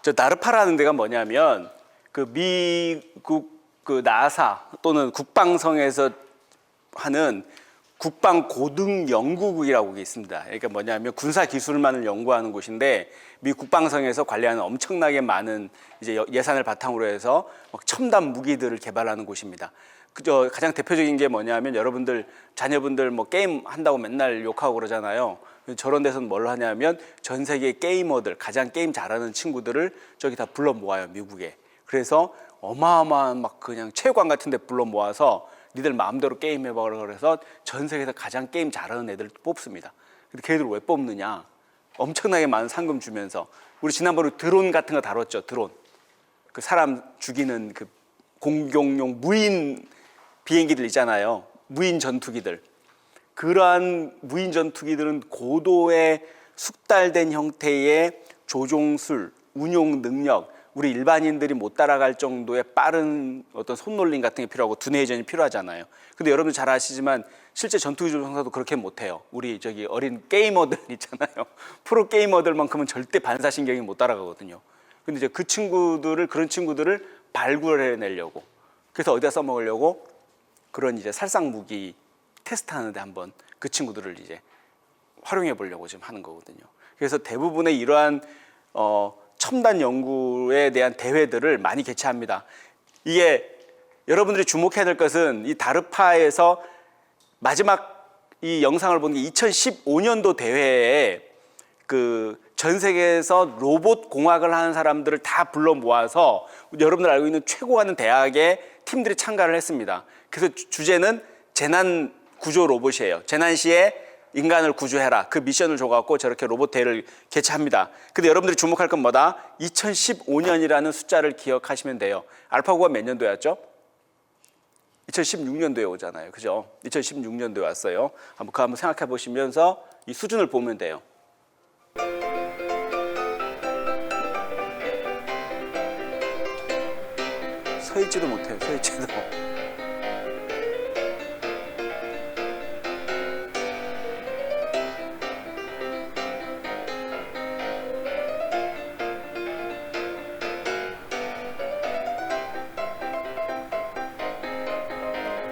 저 나르파라는 데가 뭐냐면 그 미국 그 나사 또는 국방성에서 하는 국방 고등 연구국이라고 있습니다. 그러니까 뭐냐면 군사 기술만을 연구하는 곳인데 미 국방성에서 관리하는 엄청나게 많은 이제 예산을 바탕으로 해서 막 첨단 무기들을 개발하는 곳입니다. 그저 가장 대표적인 게 뭐냐면 여러분들 자녀분들 뭐 게임 한다고 맨날 욕하고 그러잖아요. 저런 데서는 뭘 하냐면 전 세계 게이머들 가장 게임 잘하는 친구들을 저기 다 불러 모아요, 미국에. 그래서 어마어마한 막 그냥 체육관 같은 데 불러 모아서 니들 마음대로 게임 해봐라 그래서 전 세계에서 가장 게임 잘하는 애들 뽑습니다. 근데 걔들 왜 뽑느냐? 엄청나게 많은 상금 주면서. 우리 지난번에 드론 같은 거 다뤘죠, 드론. 그 사람 죽이는 그 공격용 무인 비행기들 있잖아요. 무인 전투기들. 그러한 무인 전투기들은 고도의 숙달된 형태의 조종술, 운용 능력, 우리 일반인들이 못 따라갈 정도의 빠른 어떤 손놀림 같은 게 필요하고 두뇌 회전이 필요하잖아요. 근데 여러분들 잘 아시지만 실제 전투기 조종사도 그렇게 못해요. 우리 저기 어린 게이머들 있잖아요. 프로 게이머들만큼은 절대 반사신경이 못 따라가거든요. 근데 이제 그 친구들을, 그런 친구들을 발굴해내려고, 그래서 어디다 써먹으려고 그런 이제 살상 무기 테스트하는데 한번 그 친구들을 이제 활용해 보려고 지금 하는 거거든요. 그래서 대부분의 이러한 첨단 연구에 대한 대회들을 많이 개최합니다. 이게 여러분들이 주목해야 될 것은 이 다르파에서 마지막 이 영상을 본 게 2015년도 대회에 그 전 세계에서 로봇 공학을 하는 사람들을 다 불러 모아서 여러분들 알고 있는 최고 가는 대학의 팀들이 참가를 했습니다. 그래서 주제는 재난 구조 로봇이에요. 재난 시에 인간을 구조해라. 그 미션을 줘갖고 저렇게 로봇 대회를 개최합니다. 근데 여러분들이 주목할 건 뭐다? 2015년이라는 숫자를 기억하시면 돼요. 알파고가 몇 년도였죠? 2016년도에 오잖아요. 그죠? 2016년도에 왔어요. 그거 한번 생각해 보시면서 이 수준을 보면 돼요. 서 있지도 못해요. 서 있지도.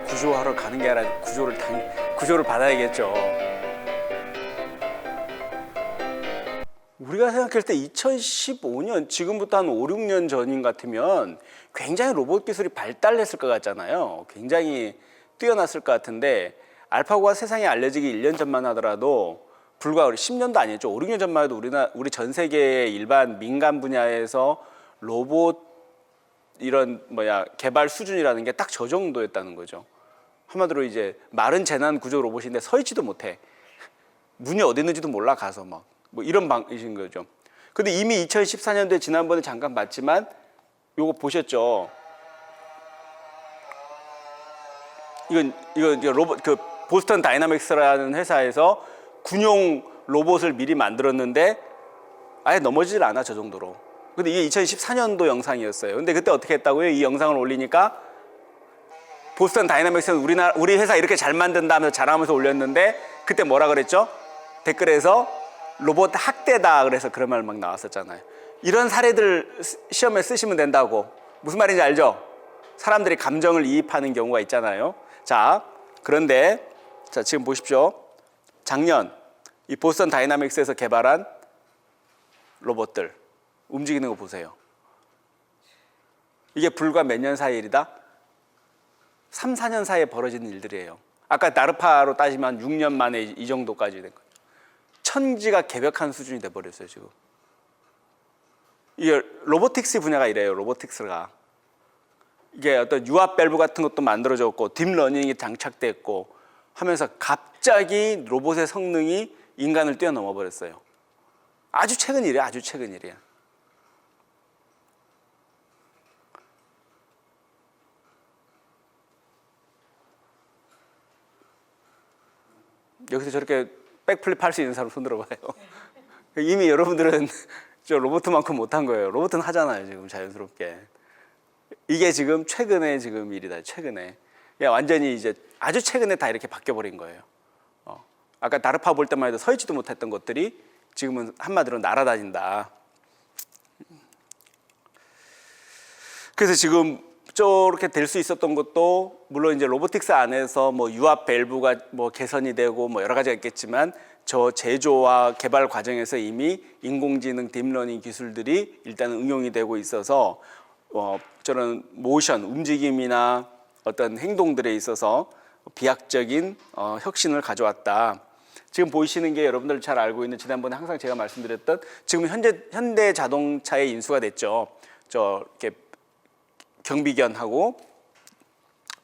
구조하러 가는 게 아니라 구조를 받아야겠죠. 우리가 생각할 때 2015년, 지금부터 한 5, 6년 전인 같으면 굉장히 로봇 기술이 발달했을 것 같잖아요. 굉장히 뛰어났을 것 같은데 알파고가 세상에 알려지기 1년 전만 하더라도 불과 10년도 아니었죠. 5, 6년 전만 해도 우리 전 세계의 일반 민간 분야에서 로봇 이런 개발 수준이라는 게 딱 저 정도였다는 거죠. 한마디로 이제 마른 재난 구조 로봇인데 서 있지도 못해. 문이 어디 있는지도 몰라 가서 뭐 이런 방식인 거죠. 근데 이미 2014년도에 지난번에 잠깐 봤지만 요거 보셨죠? 이건 로봇 그 보스턴 다이나믹스라는 회사에서 군용 로봇을 미리 만들었는데 아예 넘어지질 않아 저 정도로. 근데 이게 2014년도 영상이었어요. 근데 그때 어떻게 했다고요? 이 영상을 올리니까 보스턴 다이나믹스는 우리 회사 이렇게 잘 만든다 하면서 자랑하면서 올렸는데 그때 뭐라 그랬죠? 댓글에서 로봇 학대다 그래서 그런 말 막 나왔었잖아요. 이런 사례들 시험에 쓰시면 된다고. 무슨 말인지 알죠? 사람들이 감정을 이입하는 경우가 있잖아요. 자, 그런데 자 지금 보십시오. 작년 이 보스턴 다이나믹스에서 개발한 로봇들 움직이는 거 보세요. 이게 불과 몇 년 사이의 일이다? 3, 4년 사이에 벌어지는 일들이에요. 아까 나르파로 따지면 6년 만에 이 정도까지 된 거예요. 천지가 개벽한 수준이 돼버렸어요 지금. 이게 로보틱스 분야가 이래요. 로보틱스가 이게 어떤 유압 밸브 같은 것도 만들어졌고 딥러닝이 장착됐고 하면서 갑자기 로봇의 성능이 인간을 뛰어넘어 버렸어요. 아주 최근 일이야. 아주 최근 일이야. 여기서 저렇게 백플립 할 수 있는 사람 손 들어봐요. 이미 여러분들은 저 로봇만큼 못한 거예요. 로봇은 하잖아요 지금 자연스럽게. 이게 지금 최근에 지금 일이다. 최근에 완전히 이제 아주 최근에 다 이렇게 바뀌어버린 거예요. 아까 나르파 볼 때만 해도 서 있지도 못했던 것들이 지금은 한마디로 날아다닌다. 그래서 지금 저렇게 될 수 있었던 것도 물론 이제 로보틱스 안에서 뭐 유압 밸브가 뭐 개선이 되고 뭐 여러 가지가 있겠지만 저 제조와 개발 과정에서 이미 인공지능 딥러닝 기술들이 일단 응용이 되고 있어서 저런 모션 움직임이나 어떤 행동들에 있어서 비약적인 혁신을 가져왔다. 지금 보이시는 게 여러분들 잘 알고 있는 지난번에 항상 제가 말씀드렸던 지금 현대 자동차의 인수가 됐죠. 저 이렇게 경비견하고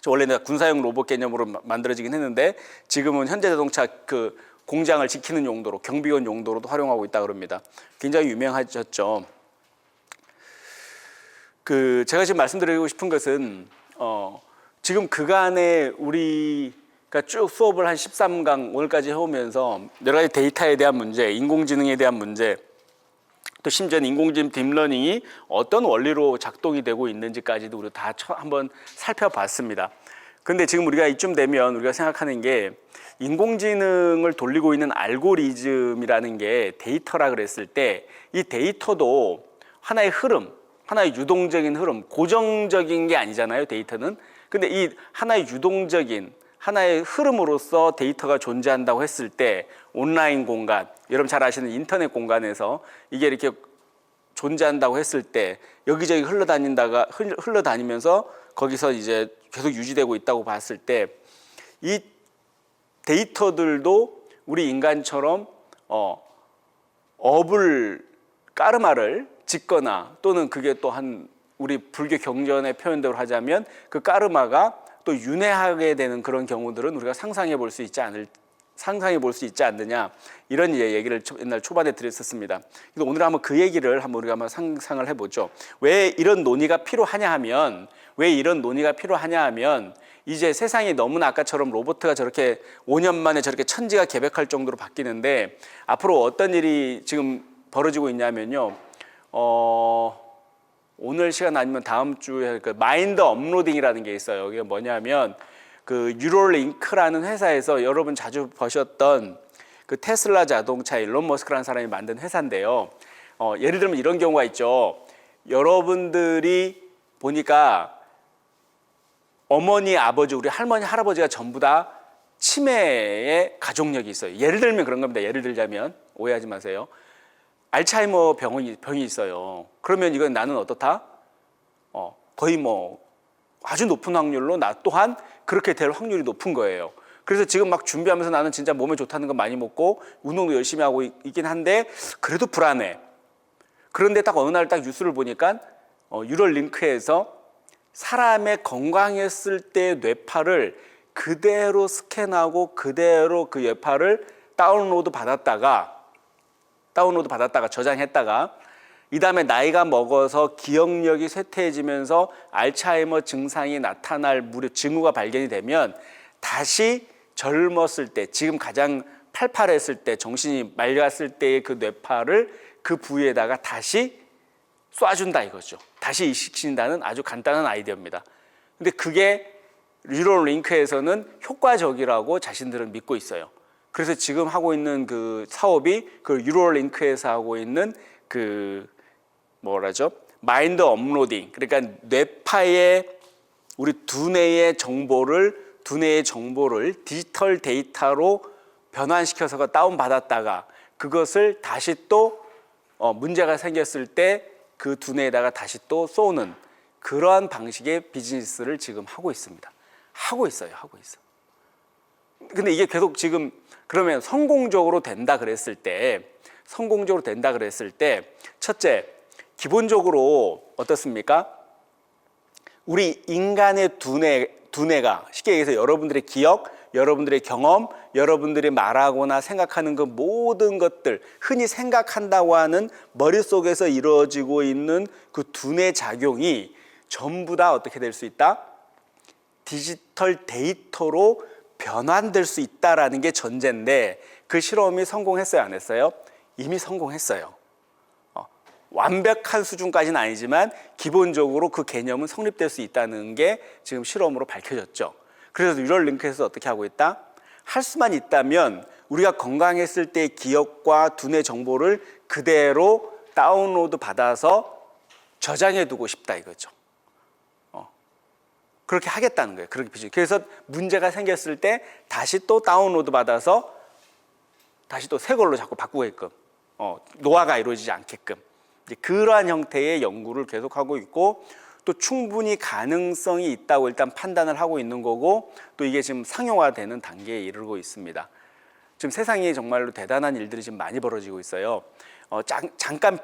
원래는 군사용 로봇 개념으로 만들어지긴 했는데 지금은 현대자동차 그 공장을 지키는 용도로 경비견 용도로도 활용하고 있다 그럽니다. 굉장히 유명하셨죠. 그 제가 지금 말씀드리고 싶은 것은 지금 그간에 우리가 쭉 수업을 한 13강 오늘까지 해오면서 여러 가지 데이터에 대한 문제, 인공지능에 대한 문제, 또 심지어는 인공지능 딥러닝이 어떤 원리로 작동이 되고 있는지까지도 우리가 다 한번 살펴봤습니다. 근데 지금 우리가 이쯤 되면 우리가 생각하는 게 인공지능을 돌리고 있는 알고리즘이라는 게 데이터라 그랬을 때 이 데이터도 하나의 흐름, 하나의 유동적인 흐름, 고정적인 게 아니잖아요, 데이터는. 근데 이 하나의 유동적인 하나의 흐름으로서 데이터가 존재한다고 했을 때 온라인 공간, 여러분 잘 아시는 인터넷 공간에서 이게 이렇게 존재한다고 했을 때 여기저기 흘러다니면서 거기서 이제 계속 유지되고 있다고 봤을 때 이 데이터들도 우리 인간처럼 까르마를 짓거나 또는 그게 또 한 우리 불교 경전의 표현대로 하자면 그 까르마가 또 윤회하게 되는 그런 경우들은 우리가 상상해 볼 수 있지 않느냐 이런 얘기를 옛날 초반에 드렸었습니다. 그래서 오늘 한번 그 얘기를 우리가 한번 상상을 해보죠. 왜 이런 논의가 필요하냐 하면 이제 세상이 너무나 아까처럼 로봇가 저렇게 5년 만에 저렇게 천지가 개벽할 정도로 바뀌는데 앞으로 어떤 일이 지금 벌어지고 있냐면요. 오늘 시간 아니면 다음 주에 그 마인드 업로딩이라는 게 있어요. 이게 뭐냐면 그 뉴럴링크라는 회사에서 여러분 자주 보셨던 그 테슬라 자동차 일론 머스크라는 사람이 만든 회사인데요. 예를 들면 이런 경우가 있죠. 여러분들이 보니까 어머니, 아버지, 우리 할머니, 할아버지가 전부 다 치매의 가족력이 있어요. 예를 들면 그런 겁니다. 예를 들자면 오해하지 마세요. 알츠하이머 병이 있어요. 그러면 이건 나는 어떻다? 거의 뭐 아주 높은 확률로 나 또한 그렇게 될 확률이 높은 거예요. 그래서 지금 막 준비하면서 나는 진짜 몸에 좋다는 거 많이 먹고 운동도 열심히 하고 있긴 한데 그래도 불안해. 그런데 딱 어느 날 딱 뉴스를 보니까 뉴럴링크에서 사람의 건강했을 때 뇌파를 그대로 스캔하고 그대로 그 뇌파를 다운로드 받았다가 저장했다가 이 다음에 나이가 먹어서 기억력이 쇠퇴해지면서 알츠하이머 증상이 나타날 징후가 발견이 되면 다시 젊었을 때 지금 가장 팔팔했을 때 정신이 맑았을 때의 그 뇌파를 그 부위에다가 다시 쏴준다 이거죠. 다시 이식시킨다는 아주 간단한 아이디어입니다. 근데 그게 뉴럴링크에서는 효과적이라고 자신들은 믿고 있어요. 그래서 지금 하고 있는 그 사업이 그 뉴럴링크에서 하고 있는 그 마인드 업로딩, 그러니까 뇌파의 우리 두뇌의 정보를 디지털 데이터로 변환시켜서 다운받았다가 그것을 다시 또 문제가 생겼을 때 그 두뇌에다가 다시 또 쏘는 그러한 방식의 비즈니스를 지금 하고 있습니다. 하고 있어요. 근데 이게 계속 지금 그러면 성공적으로 된다 그랬을 때 첫째, 기본적으로 어떻습니까? 우리 인간의 두뇌가 쉽게 얘기해서 여러분들의 기억, 여러분들의 경험, 여러분들이 말하거나 생각하는 그 모든 것들, 흔히 생각한다고 하는 머릿속에서 이루어지고 있는 그 두뇌 작용이 전부 다 어떻게 될 수 있다? 디지털 데이터로 변환될 수 있다라는 게 전제인데 그 실험이 성공했어요, 안 했어요? 이미 성공했어요. 완벽한 수준까지는 아니지만 기본적으로 그 개념은 성립될 수 있다는 게 지금 실험으로 밝혀졌죠. 그래서 뉴럴링크에서 어떻게 하고 있다? 할 수만 있다면 우리가 건강했을 때의 기억과 두뇌 정보를 그대로 다운로드 받아서 저장해 두고 싶다 이거죠. 그렇게 하겠다는 거예요. 그렇게 비전. 그래서 문제가 생겼을 때 다시 또 다운로드 받아서 다시 또 새 걸로 자꾸 바꾸게끔, 노화가 이루어지지 않게끔 이제 그러한 형태의 연구를 계속하고 있고, 또 충분히 가능성이 있다고 일단 판단을 하고 있는 거고, 또 이게 지금 상용화되는 단계에 이르고 있습니다. 지금 세상에 정말로 대단한 일들이 지금 많이 벌어지고 있어요. 잠깐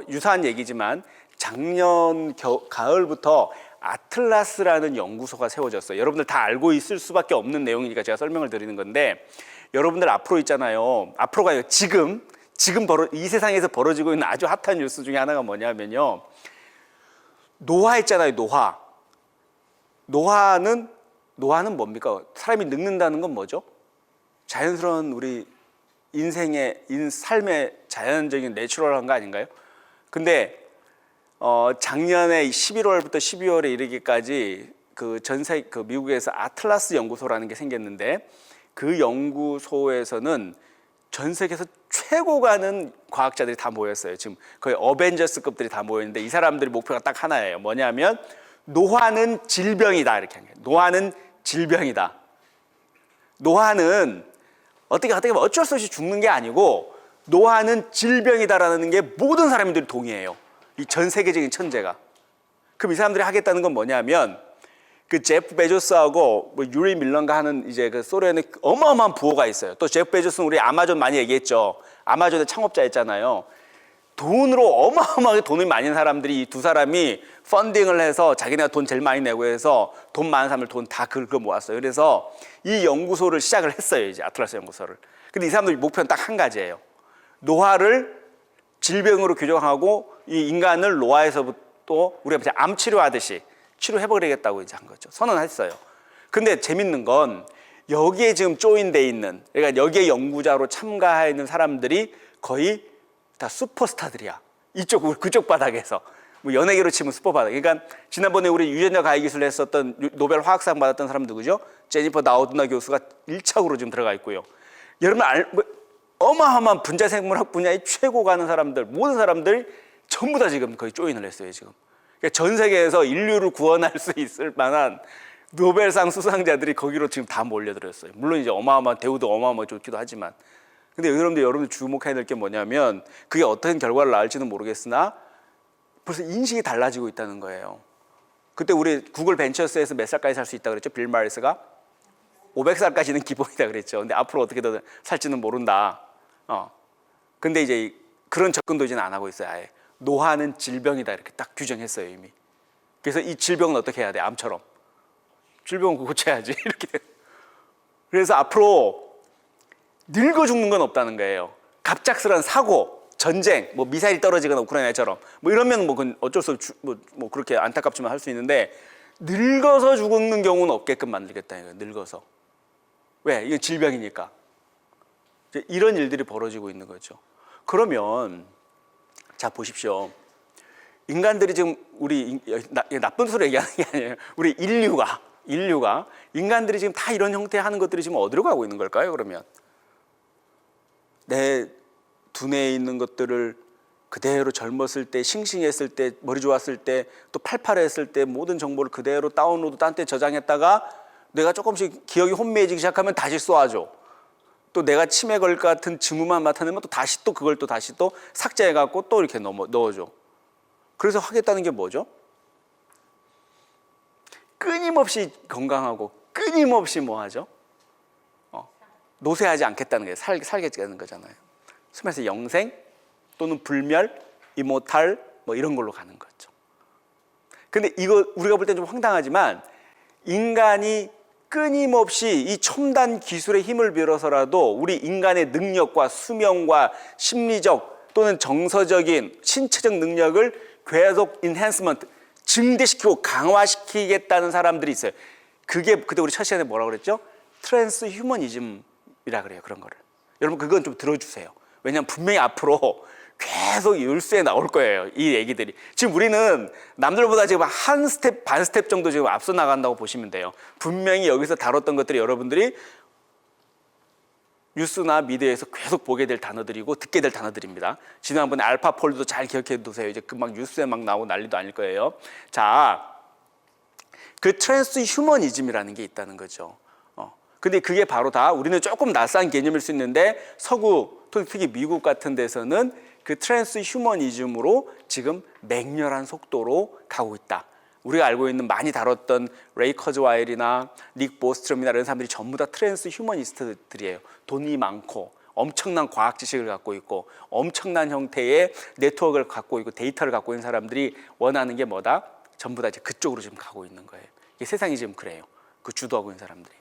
유사한 얘기지만 작년 가을부터 아틀라스라는 연구소가 세워졌어요. 여러분들 다 알고 있을 수밖에 없는 내용이니까 제가 설명을 드리는 건데, 여러분들 앞으로 있잖아요. 앞으로가 아니라 지금 이 세상에서 벌어지고 있는 아주 핫한 뉴스 중에 하나가 뭐냐면요. 노화 있잖아요. 노화는 뭡니까? 사람이 늙는다는 건 뭐죠? 자연스러운 우리 삶의 자연적인 내추럴한 거 아닌가요? 근데 작년에 11월부터 12월에 이르기까지 그 미국에서 아틀라스 연구소라는 게 생겼는데, 그 연구소에서는 전 세계에서 최고 가는 과학자들이 다 모였어요. 지금 거의 어벤져스급들이 다 모였는데, 이 사람들의 목표가 딱 하나예요. 뭐냐면 노화는 질병이다, 이렇게 한 거예요. 노화는 질병이다. 노화는 어떻게 어쩔 수 없이 죽는 게 아니고, 노화는 질병이다라는 게 모든 사람들이 동의해요. 이 전 세계적인 천재가. 그럼 이 사람들이 하겠다는 건 뭐냐면, 그 제프 베조스하고 유리 밀런가 하는 이제 그 소련의 어마어마한 부호가 있어요. 또 제프 베조스는 우리 아마존 많이 얘기했죠. 아마존의 창업자였잖아요. 돈으로 어마어마하게 돈을 많이 낸 사람들이, 이 두 사람이 펀딩을 해서 자기네가 돈 제일 많이 내고 해서 돈 많은 사람들 돈 다 긁어 모았어요. 그래서 이 연구소를 시작을 했어요. 이제 아틀라스 연구소를. 근데 이 사람들 목표는 딱 한 가지예요. 노화를 질병으로 규정하고 이 인간을 노화에서부터 우리가 암 치료하듯이 치료해버리겠다고 이제 한 거죠. 선언했어요. 근데 재밌는 건 여기에 지금 조인돼 있는, 그러니까 여기에 연구자로 참가해 있는 사람들이 거의 다 슈퍼스타들이야. 그쪽 바닥에서. 뭐 연예계로 치면 슈퍼바닥. 그러니까 지난번에 우리 유전자 가해 기술을 했었던 노벨 화학상 받았던 사람 누구죠? 제니퍼 나우드나 교수가 1차으로 지금 들어가 있고요. 여러분 어마어마한 분자생물학 분야의 최고 가는 사람들, 모든 사람들 전부 다 지금 거의 조인을 했어요, 지금. 그러니까 전 세계에서 인류를 구원할 수 있을 만한 노벨상 수상자들이 거기로 지금 다 몰려들었어요. 물론 이제 어마어마한 대우도 어마어마하게 좋기도 하지만. 근데 여러분들 주목해야 될 게 뭐냐면, 그게 어떤 결과를 낳을지는 모르겠으나 벌써 인식이 달라지고 있다는 거예요. 그때 우리 구글 벤처스에서 몇 살까지 살 수 있다고 그랬죠? 빌 마리스가 500살까지는 기본이다 그랬죠. 근데 앞으로 어떻게 더 살지는 모른다. 근데 이제 그런 접근도 이제는 안 하고 있어요. 아예 노화는 질병이다 이렇게 딱 규정했어요, 이미. 그래서 이 질병은 어떻게 해야 돼? 암처럼 질병은 고쳐야지 이렇게 돼. 그래서 앞으로 늙어 죽는 건 없다는 거예요. 갑작스러운 사고, 전쟁, 뭐 미사일 떨어지거나 우크라이나처럼 뭐 이러면 뭐 그건 어쩔 수 없이 뭐 그렇게 안타깝지만 할 수 있는데, 늙어서 죽는 경우는 없게끔 만들겠다 이거예요. 늙어서. 왜? 이건 질병이니까. 이런 일들이 벌어지고 있는 거죠. 그러면 자 보십시오. 인간들이 지금 나쁜 소리 얘기하는 게 아니에요. 우리 인류가 인간들이 지금 다 이런 형태 하는 것들이 지금 어디로 가고 있는 걸까요? 그러면 내 두뇌에 있는 것들을 그대로 젊었을 때, 싱싱했을 때, 머리 좋았을 때, 또 팔팔했을 때 모든 정보를 그대로 다운로드 딴 때 저장했다가 내가 조금씩 기억이 혼미해지기 시작하면 다시 쏘아줘. 또 내가 치매 걸릴 것 같은 징후만 나타내면 또 다시 또 그걸 또 다시 또 삭제해갖고 또 이렇게 넣어줘. 그래서 하겠다는 게 뭐죠? 끊임없이 건강하고 끊임없이 뭐 하죠? 노쇠하지 않겠다는 게 살겠다는 거잖아요. 스면서 영생 또는 불멸, 이모탈 뭐 이런 걸로 가는 거죠. 근데 이거 우리가 볼 땐 좀 황당하지만, 인간이 끊임없이 이 첨단 기술의 힘을 빌어서라도 우리 인간의 능력과 수명과 심리적 또는 정서적인 신체적 능력을 계속 인핸스먼트, 증대시키고 강화시키겠다는 사람들이 있어요. 그게 그때 우리 첫 시간에 뭐라고 그랬죠? 트랜스 휴머니즘이라 그래요. 그런 거를. 여러분 그건 좀 들어주세요. 왜냐하면 분명히 앞으로 계속 뉴스에 나올 거예요, 이 얘기들이. 지금 우리는 남들보다 지금 한 스텝, 반 스텝 정도 지금 앞서 나간다고 보시면 돼요. 분명히 여기서 다뤘던 것들이 여러분들이 뉴스나 미디어에서 계속 보게 될 단어들이고 듣게 될 단어들입니다. 지난번에 알파폴도 잘 기억해 두세요. 이제 금방 뉴스에 막 나오고 난리도 아닐 거예요. 자, 그 트랜스 휴머니즘이라는 게 있다는 거죠. 근데 그게 바로 다 우리는 조금 낯선 개념일 수 있는데 서구, 특히 미국 같은 데서는 그 트랜스 휴머니즘으로 지금 맹렬한 속도로 가고 있다. 우리가 알고 있는 많이 다뤘던 레이 커즈와일이나 닉 보스트롬이나 이런 사람들이 전부 다 트랜스 휴머니스트들이에요. 돈이 많고 엄청난 과학 지식을 갖고 있고 엄청난 형태의 네트워크를 갖고 있고 데이터를 갖고 있는 사람들이 원하는 게 뭐다? 전부 다 이제 그쪽으로 지금 가고 있는 거예요. 이게 세상이 지금 그래요. 그 주도하고 있는 사람들이.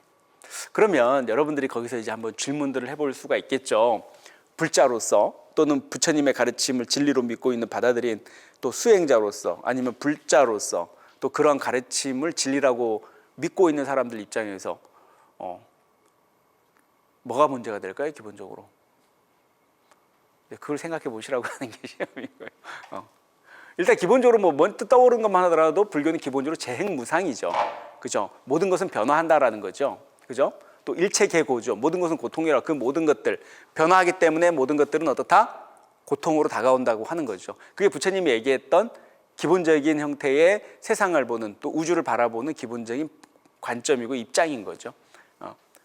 그러면 여러분들이 거기서 이제 한번 질문들을 해볼 수가 있겠죠. 불자로서 또는 부처님의 가르침을 진리로 믿고 있는 받아들인 또 수행자로서 아니면 불자로서 또 그런 가르침을 진리라고 믿고 있는 사람들 입장에서 뭐가 문제가 될까요? 기본적으로 그걸 생각해 보시라고 하는 게 시험인 거예요. 일단 기본적으로 뭐 먼저 떠오르는 것만 하더라도 불교는 기본적으로 재행무상이죠. 그죠? 모든 것은 변화한다라는 거죠. 그죠? 또 일체계고죠. 모든 것은 고통이라 그 모든 것들 변화하기 때문에 모든 것들은 어떻다? 고통으로 다가온다고 하는 거죠. 그게 부처님이 얘기했던 기본적인 형태의 세상을 보는 또 우주를 바라보는 기본적인 관점이고 입장인 거죠.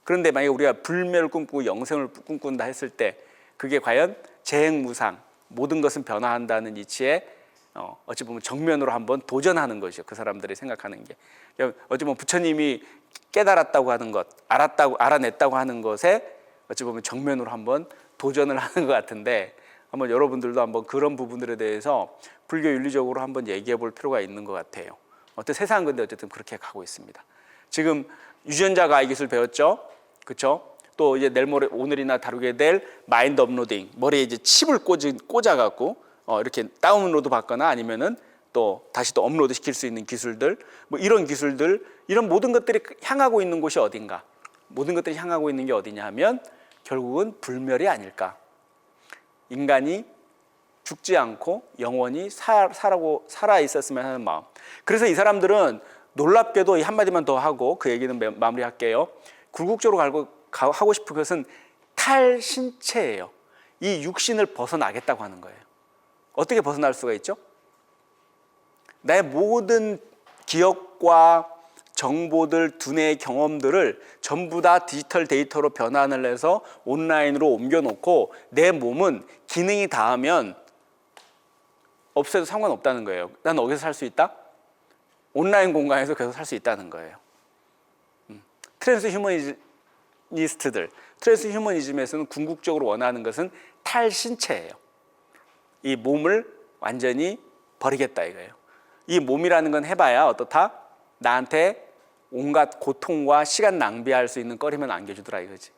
그런데 만약에 우리가 불멸을 꿈꾸고 영생을 꿈꾼다 했을 때 그게 과연 재행무상 모든 것은 변화한다는 이치에 어찌 보면 정면으로 한번 도전하는 것이죠. 그 사람들이 생각하는 게 어찌 보면 부처님이 깨달았다고 하는 것, 알아냈다고 하는 것에 어찌 보면 정면으로 한번 도전을 하는 것 같은데 한번 여러분들도 한번 그런 부분들에 대해서 불교 윤리적으로 한번 얘기해 볼 필요가 있는 것 같아요. 세상은 근데 어쨌든 그렇게 가고 있습니다. 지금 유전자 가해 기술 배웠죠, 그렇죠? 또 이제 내일 모레 오늘이나 다루게 될 마인드 업로딩, 머리에 이제 칩을 꽂아 갖고 이렇게 다운로드 받거나 아니면은 또 다시 또 업로드 시킬 수 있는 기술들, 뭐 이런 기술들, 이런 모든 것들이 향하고 있는 곳이 어딘가? 모든 것들이 향하고 있는 게 어디냐 하면 결국은 불멸이 아닐까? 인간이 죽지 않고 영원히 살아 있었으면 하는 마음. 그래서 이 사람들은 놀랍게도 이 한마디만 더 하고 그 얘기는 마무리할게요. 궁극적으로 하고 싶은 것은 탈신체예요. 이 육신을 벗어나겠다고 하는 거예요. 어떻게 벗어날 수가 있죠? 나의 모든 기억과 정보들, 두뇌의 경험들을 전부 다 디지털 데이터로 변환을 해서 온라인으로 옮겨놓고 내 몸은 기능이 닿으면 없애도 상관없다는 거예요. 난 어디서 살 수 있다? 온라인 공간에서 계속 살 수 있다는 거예요. 트랜스 휴머니스트들, 트랜스 휴머니즘에서는 궁극적으로 원하는 것은 탈신체예요. 이 몸을 완전히 버리겠다 이거예요. 이 몸이라는 건 해봐야 어떻다? 나한테 온갖 고통과 시간 낭비할 수 있는 거리만 안겨주더라 이거지.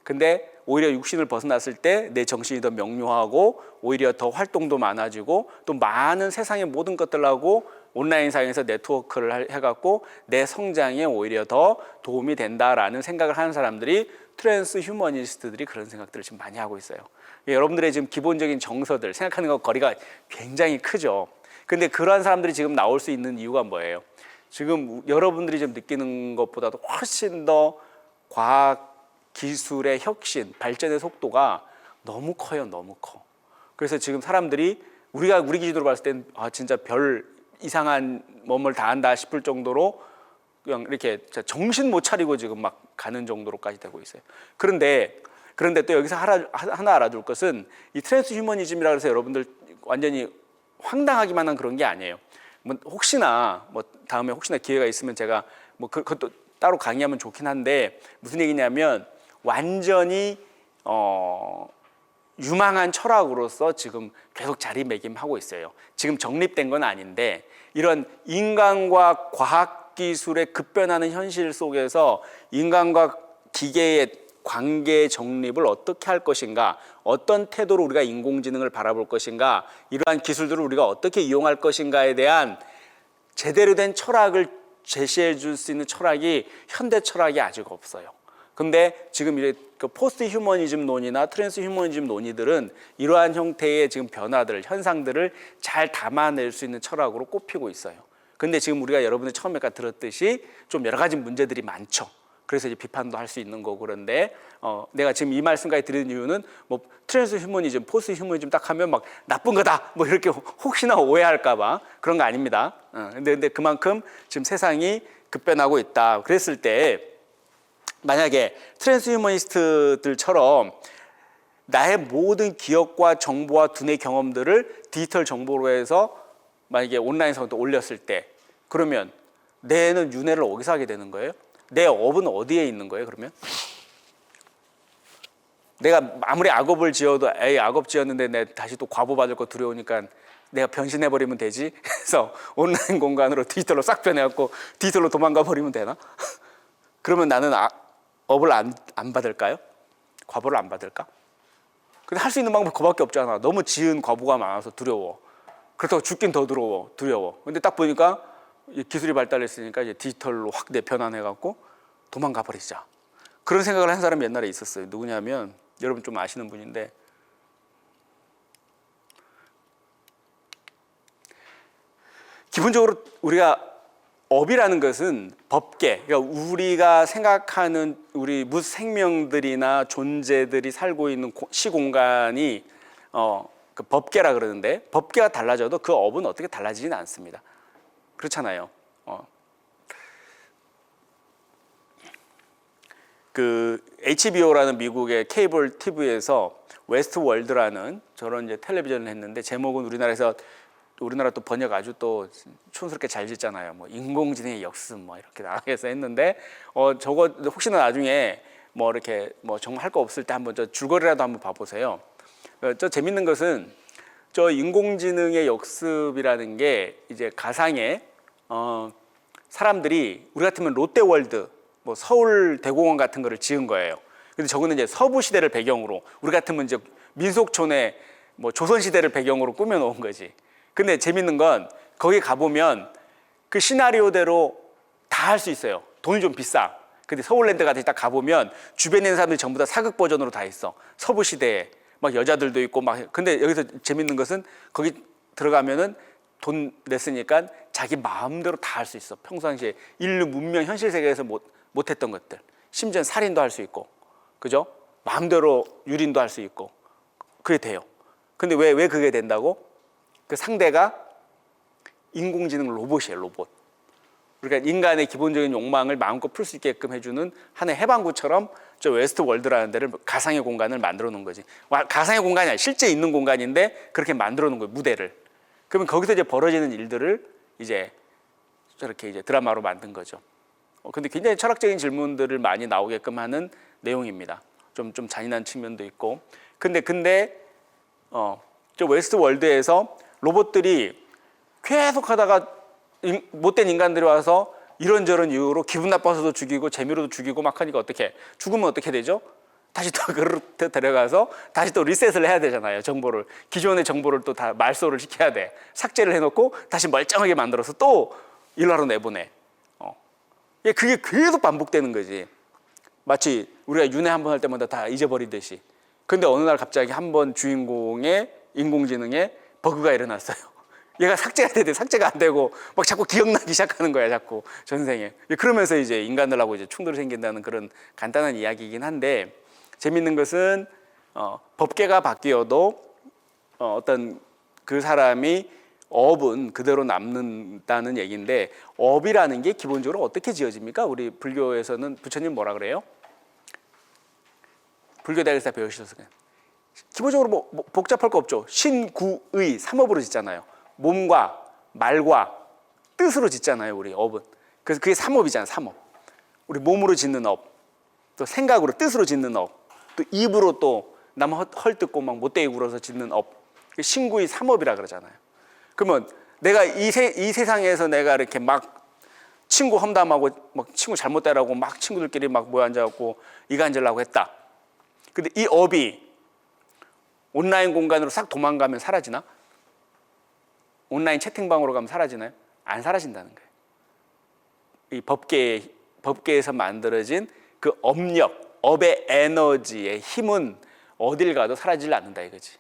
근데 오히려 육신을 벗어났을 때 내 정신이 더 명료하고 오히려 더 활동도 많아지고 또 많은 세상의 모든 것들하고 온라인상에서 네트워크를 해갖고 내 성장에 오히려 더 도움이 된다라는 생각을 하는 사람들이 트랜스 휴머니스트들이 그런 생각들을 지금 많이 하고 있어요. 여러분들의 지금 기본적인 정서들 생각하는 것 거리가 굉장히 크죠. 근데 그러한 사람들이 지금 나올 수 있는 이유가 뭐예요? 지금 여러분들이 지금 느끼는 것보다도 훨씬 더 과학 기술의 혁신, 발전의 속도가 너무 커요, 너무 커. 그래서 지금 사람들이 우리 기준으로 봤을 땐 진짜 별 이상한 몸을 다 한다 싶을 정도로 그냥 이렇게 정신 못 차리고 지금 막 가는 정도로까지 되고 있어요. 그런데 또 여기서 하나 알아둘 것은 이 트랜스 휴머니즘이라고 해서 여러분들 완전히 황당하기만 한 그런 게 아니에요. 혹시나 다음에 혹시나 기회가 있으면 제가 그것도 따로 강의하면 좋긴 한데 무슨 얘기냐면 완전히 유망한 철학으로서 지금 계속 자리매김하고 있어요. 지금 정립된 건 아닌데 이런 인간과 과학기술의 급변하는 현실 속에서 인간과 기계의 관계의 정립을 어떻게 할 것인가, 어떤 태도로 우리가 인공지능을 바라볼 것인가, 이러한 기술들을 우리가 어떻게 이용할 것인가에 대한 제대로 된 철학을 제시해 줄 수 있는 철학이 현대 철학이 아직 없어요. 근데 지금 그 포스트 휴머니즘 논이나 트랜스 휴머니즘 논의들은 이러한 형태의 지금 변화들, 현상들을 잘 담아낼 수 있는 철학으로 꼽히고 있어요. 근데 지금 우리가 여러분들 처음에 들었듯이 좀 여러 가지 문제들이 많죠. 그래서 이제 비판도 할 수 있는 거고. 그런데 내가 지금 이 말씀까지 드리는 이유는 뭐 트랜스 휴머니즘, 포스트 휴머니즘 딱 하면 막 나쁜 거다 뭐 이렇게 혹시나 오해할까봐 그런 거 아닙니다. 근데 그만큼 지금 세상이 급변하고 있다. 그랬을 때 만약에 트랜스 휴머니스트들처럼 나의 모든 기억과 정보와 두뇌 경험들을 디지털 정보로 해서 만약에 온라인상에 올렸을 때, 그러면 내는 윤회를 어디서 하게 되는 거예요? 내 업은 어디에 있는 거예요? 그러면 내가 아무리 악업을 지어도 에이 악업 지었는데 내 다시 또 과보 받을 거 두려우니까 내가 변신해 버리면 되지. 그래서 온라인 공간으로 디지털로 싹 변해갖고 디지털로 도망가 버리면 되나? 그러면 나는 업을 안 받을까요? 과보를 안 받을까? 근데 할 수 있는 방법이 그밖에 없잖아. 너무 지은 과보가 많아서 두려워. 그렇다고 죽긴 더 두려워. 근데 딱 보니까 기술이 발달했으니까 이제 디지털로 확 내편안해갖고 도망가 버리자. 그런 생각을 한 사람이 옛날에 있었어요. 누구냐면 여러분 좀 아시는 분인데, 기본적으로 우리가 업이라는 것은 법계, 그러니까 우리가 생각하는 우리 무생명들이나 존재들이 살고 있는 시공간이 그 법계라 그러는데, 법계가 달라져도 그 업은 어떻게 달라지지는 않습니다. 그렇잖아요. 그 HBO라는 미국의 케이블 TV에서 웨스트 월드라는 저런 이제 텔레비전을 했는데, 제목은 우리나라 또 번역 아주 또 촌스럽게 잘 짓잖아요. 뭐 인공지능의 역습 뭐 이렇게 나가게 해서 했는데, 저거 혹시나 나중에 뭐 이렇게 뭐 정말 할 거 없을 때 한번 저 줄거리라도 한번 봐보세요. 저 재밌는 것은 저 인공지능의 역습이라는 게 이제 가상의 사람들이 우리 같으면 롯데월드, 뭐 서울대공원 같은 거를 지은 거예요. 근데 저거는 이제 서부 시대를 배경으로, 우리 같으면 이제 민속촌에 뭐 조선 시대를 배경으로 꾸며 놓은 거지. 근데 재밌는 건 거기 가보면 그 시나리오대로 다 할 수 있어요. 돈이 좀 비싸. 근데 서울랜드 같은 데 딱 가보면 주변에 있는 사람들이 전부 다 사극 버전으로 다 있어. 서부 시대에 막 여자들도 있고 막. 근데 여기서 재밌는 것은 거기 들어가면은 돈 냈으니까 자기 마음대로 다 할 수 있어. 평상시에 인류 문명 현실 세계에서 못했던 것들. 심지어 살인도 할 수 있고, 그죠? 마음대로 유린도 할 수 있고, 그게 돼요. 근데 왜 그게 된다고? 그 상대가 인공지능 로봇이에요, 로봇. 그러니까 인간의 기본적인 욕망을 마음껏 풀 수 있게끔 해주는 하나의 해방구처럼 저 웨스트 월드라는 데를 가상의 공간을 만들어 놓은 거지. 가상의 공간이 아니라 실제 있는 공간인데 그렇게 만들어 놓은 거예요, 무대를. 그러면 거기서 이제 벌어지는 일들을 이제 저렇게 이제 드라마로 만든 거죠. 근데 굉장히 철학적인 질문들을 많이 나오게끔 하는 내용입니다. 좀 잔인한 측면도 있고. 근데 저 웨스트 월드에서 로봇들이 계속 하다가 못된 인간들이 와서 이런저런 이유로 기분 나빠서도 죽이고 재미로도 죽이고 막 하니까 어떻게, 죽으면 어떻게 되죠? 다시 또 그를 데려가서 다시 또 리셋을 해야 되잖아요. 정보를, 기존의 정보를 또 다 말소를 시켜야 돼. 삭제를 해놓고 다시 멀쩡하게 만들어서 또 일하러 내보내. 그게 계속 반복되는 거지. 마치 우리가 윤회 한 번 할 때마다 다 잊어버리듯이. 근데 어느 날 갑자기 한 번 주인공의 인공지능에 버그가 일어났어요. 얘가 삭제가 되는데 삭제가 안 되고 막 자꾸 기억나기 시작하는 거야, 자꾸 전생에. 그러면서 이제 인간들하고 이제 충돌이 생긴다는 그런 간단한 이야기이긴 한데, 재밌는 것은 법계가 바뀌어도 어떤 그 사람이 업은 그대로 남는다는 얘기인데, 업이라는 게 기본적으로 어떻게 지어집니까? 우리 불교에서는 부처님 뭐라 그래요? 불교대학에서 배우셔서 그냥 기본적으로 뭐 복잡할 거 없죠. 신구의 삼업으로 짓잖아요. 몸과 말과 뜻으로 짓잖아요, 우리 업은. 그래서 그게 삼업이잖아요, 삼업. 우리 몸으로 짓는 업, 또 생각으로 뜻으로 짓는 업, 또 입으로 또 남 헐뜯고 막 못되게 굴어서 짓는 업. 신구의 삼업이라 그러잖아요. 그러면 내가 이 세상에서 내가 이렇게 막 친구 험담하고 막 친구 잘못 따라고 막 친구들끼리 막 모여 앉아갖고 이간질하고 했다. 근데 이 업이 온라인 공간으로 싹 도망가면 사라지나? 온라인 채팅방으로 가면 사라지나요? 안 사라진다는 거예요. 이 법계에서 만들어진 그 업력, 업의 에너지의 힘은 어딜 가도 사라지지 않는다 이거지.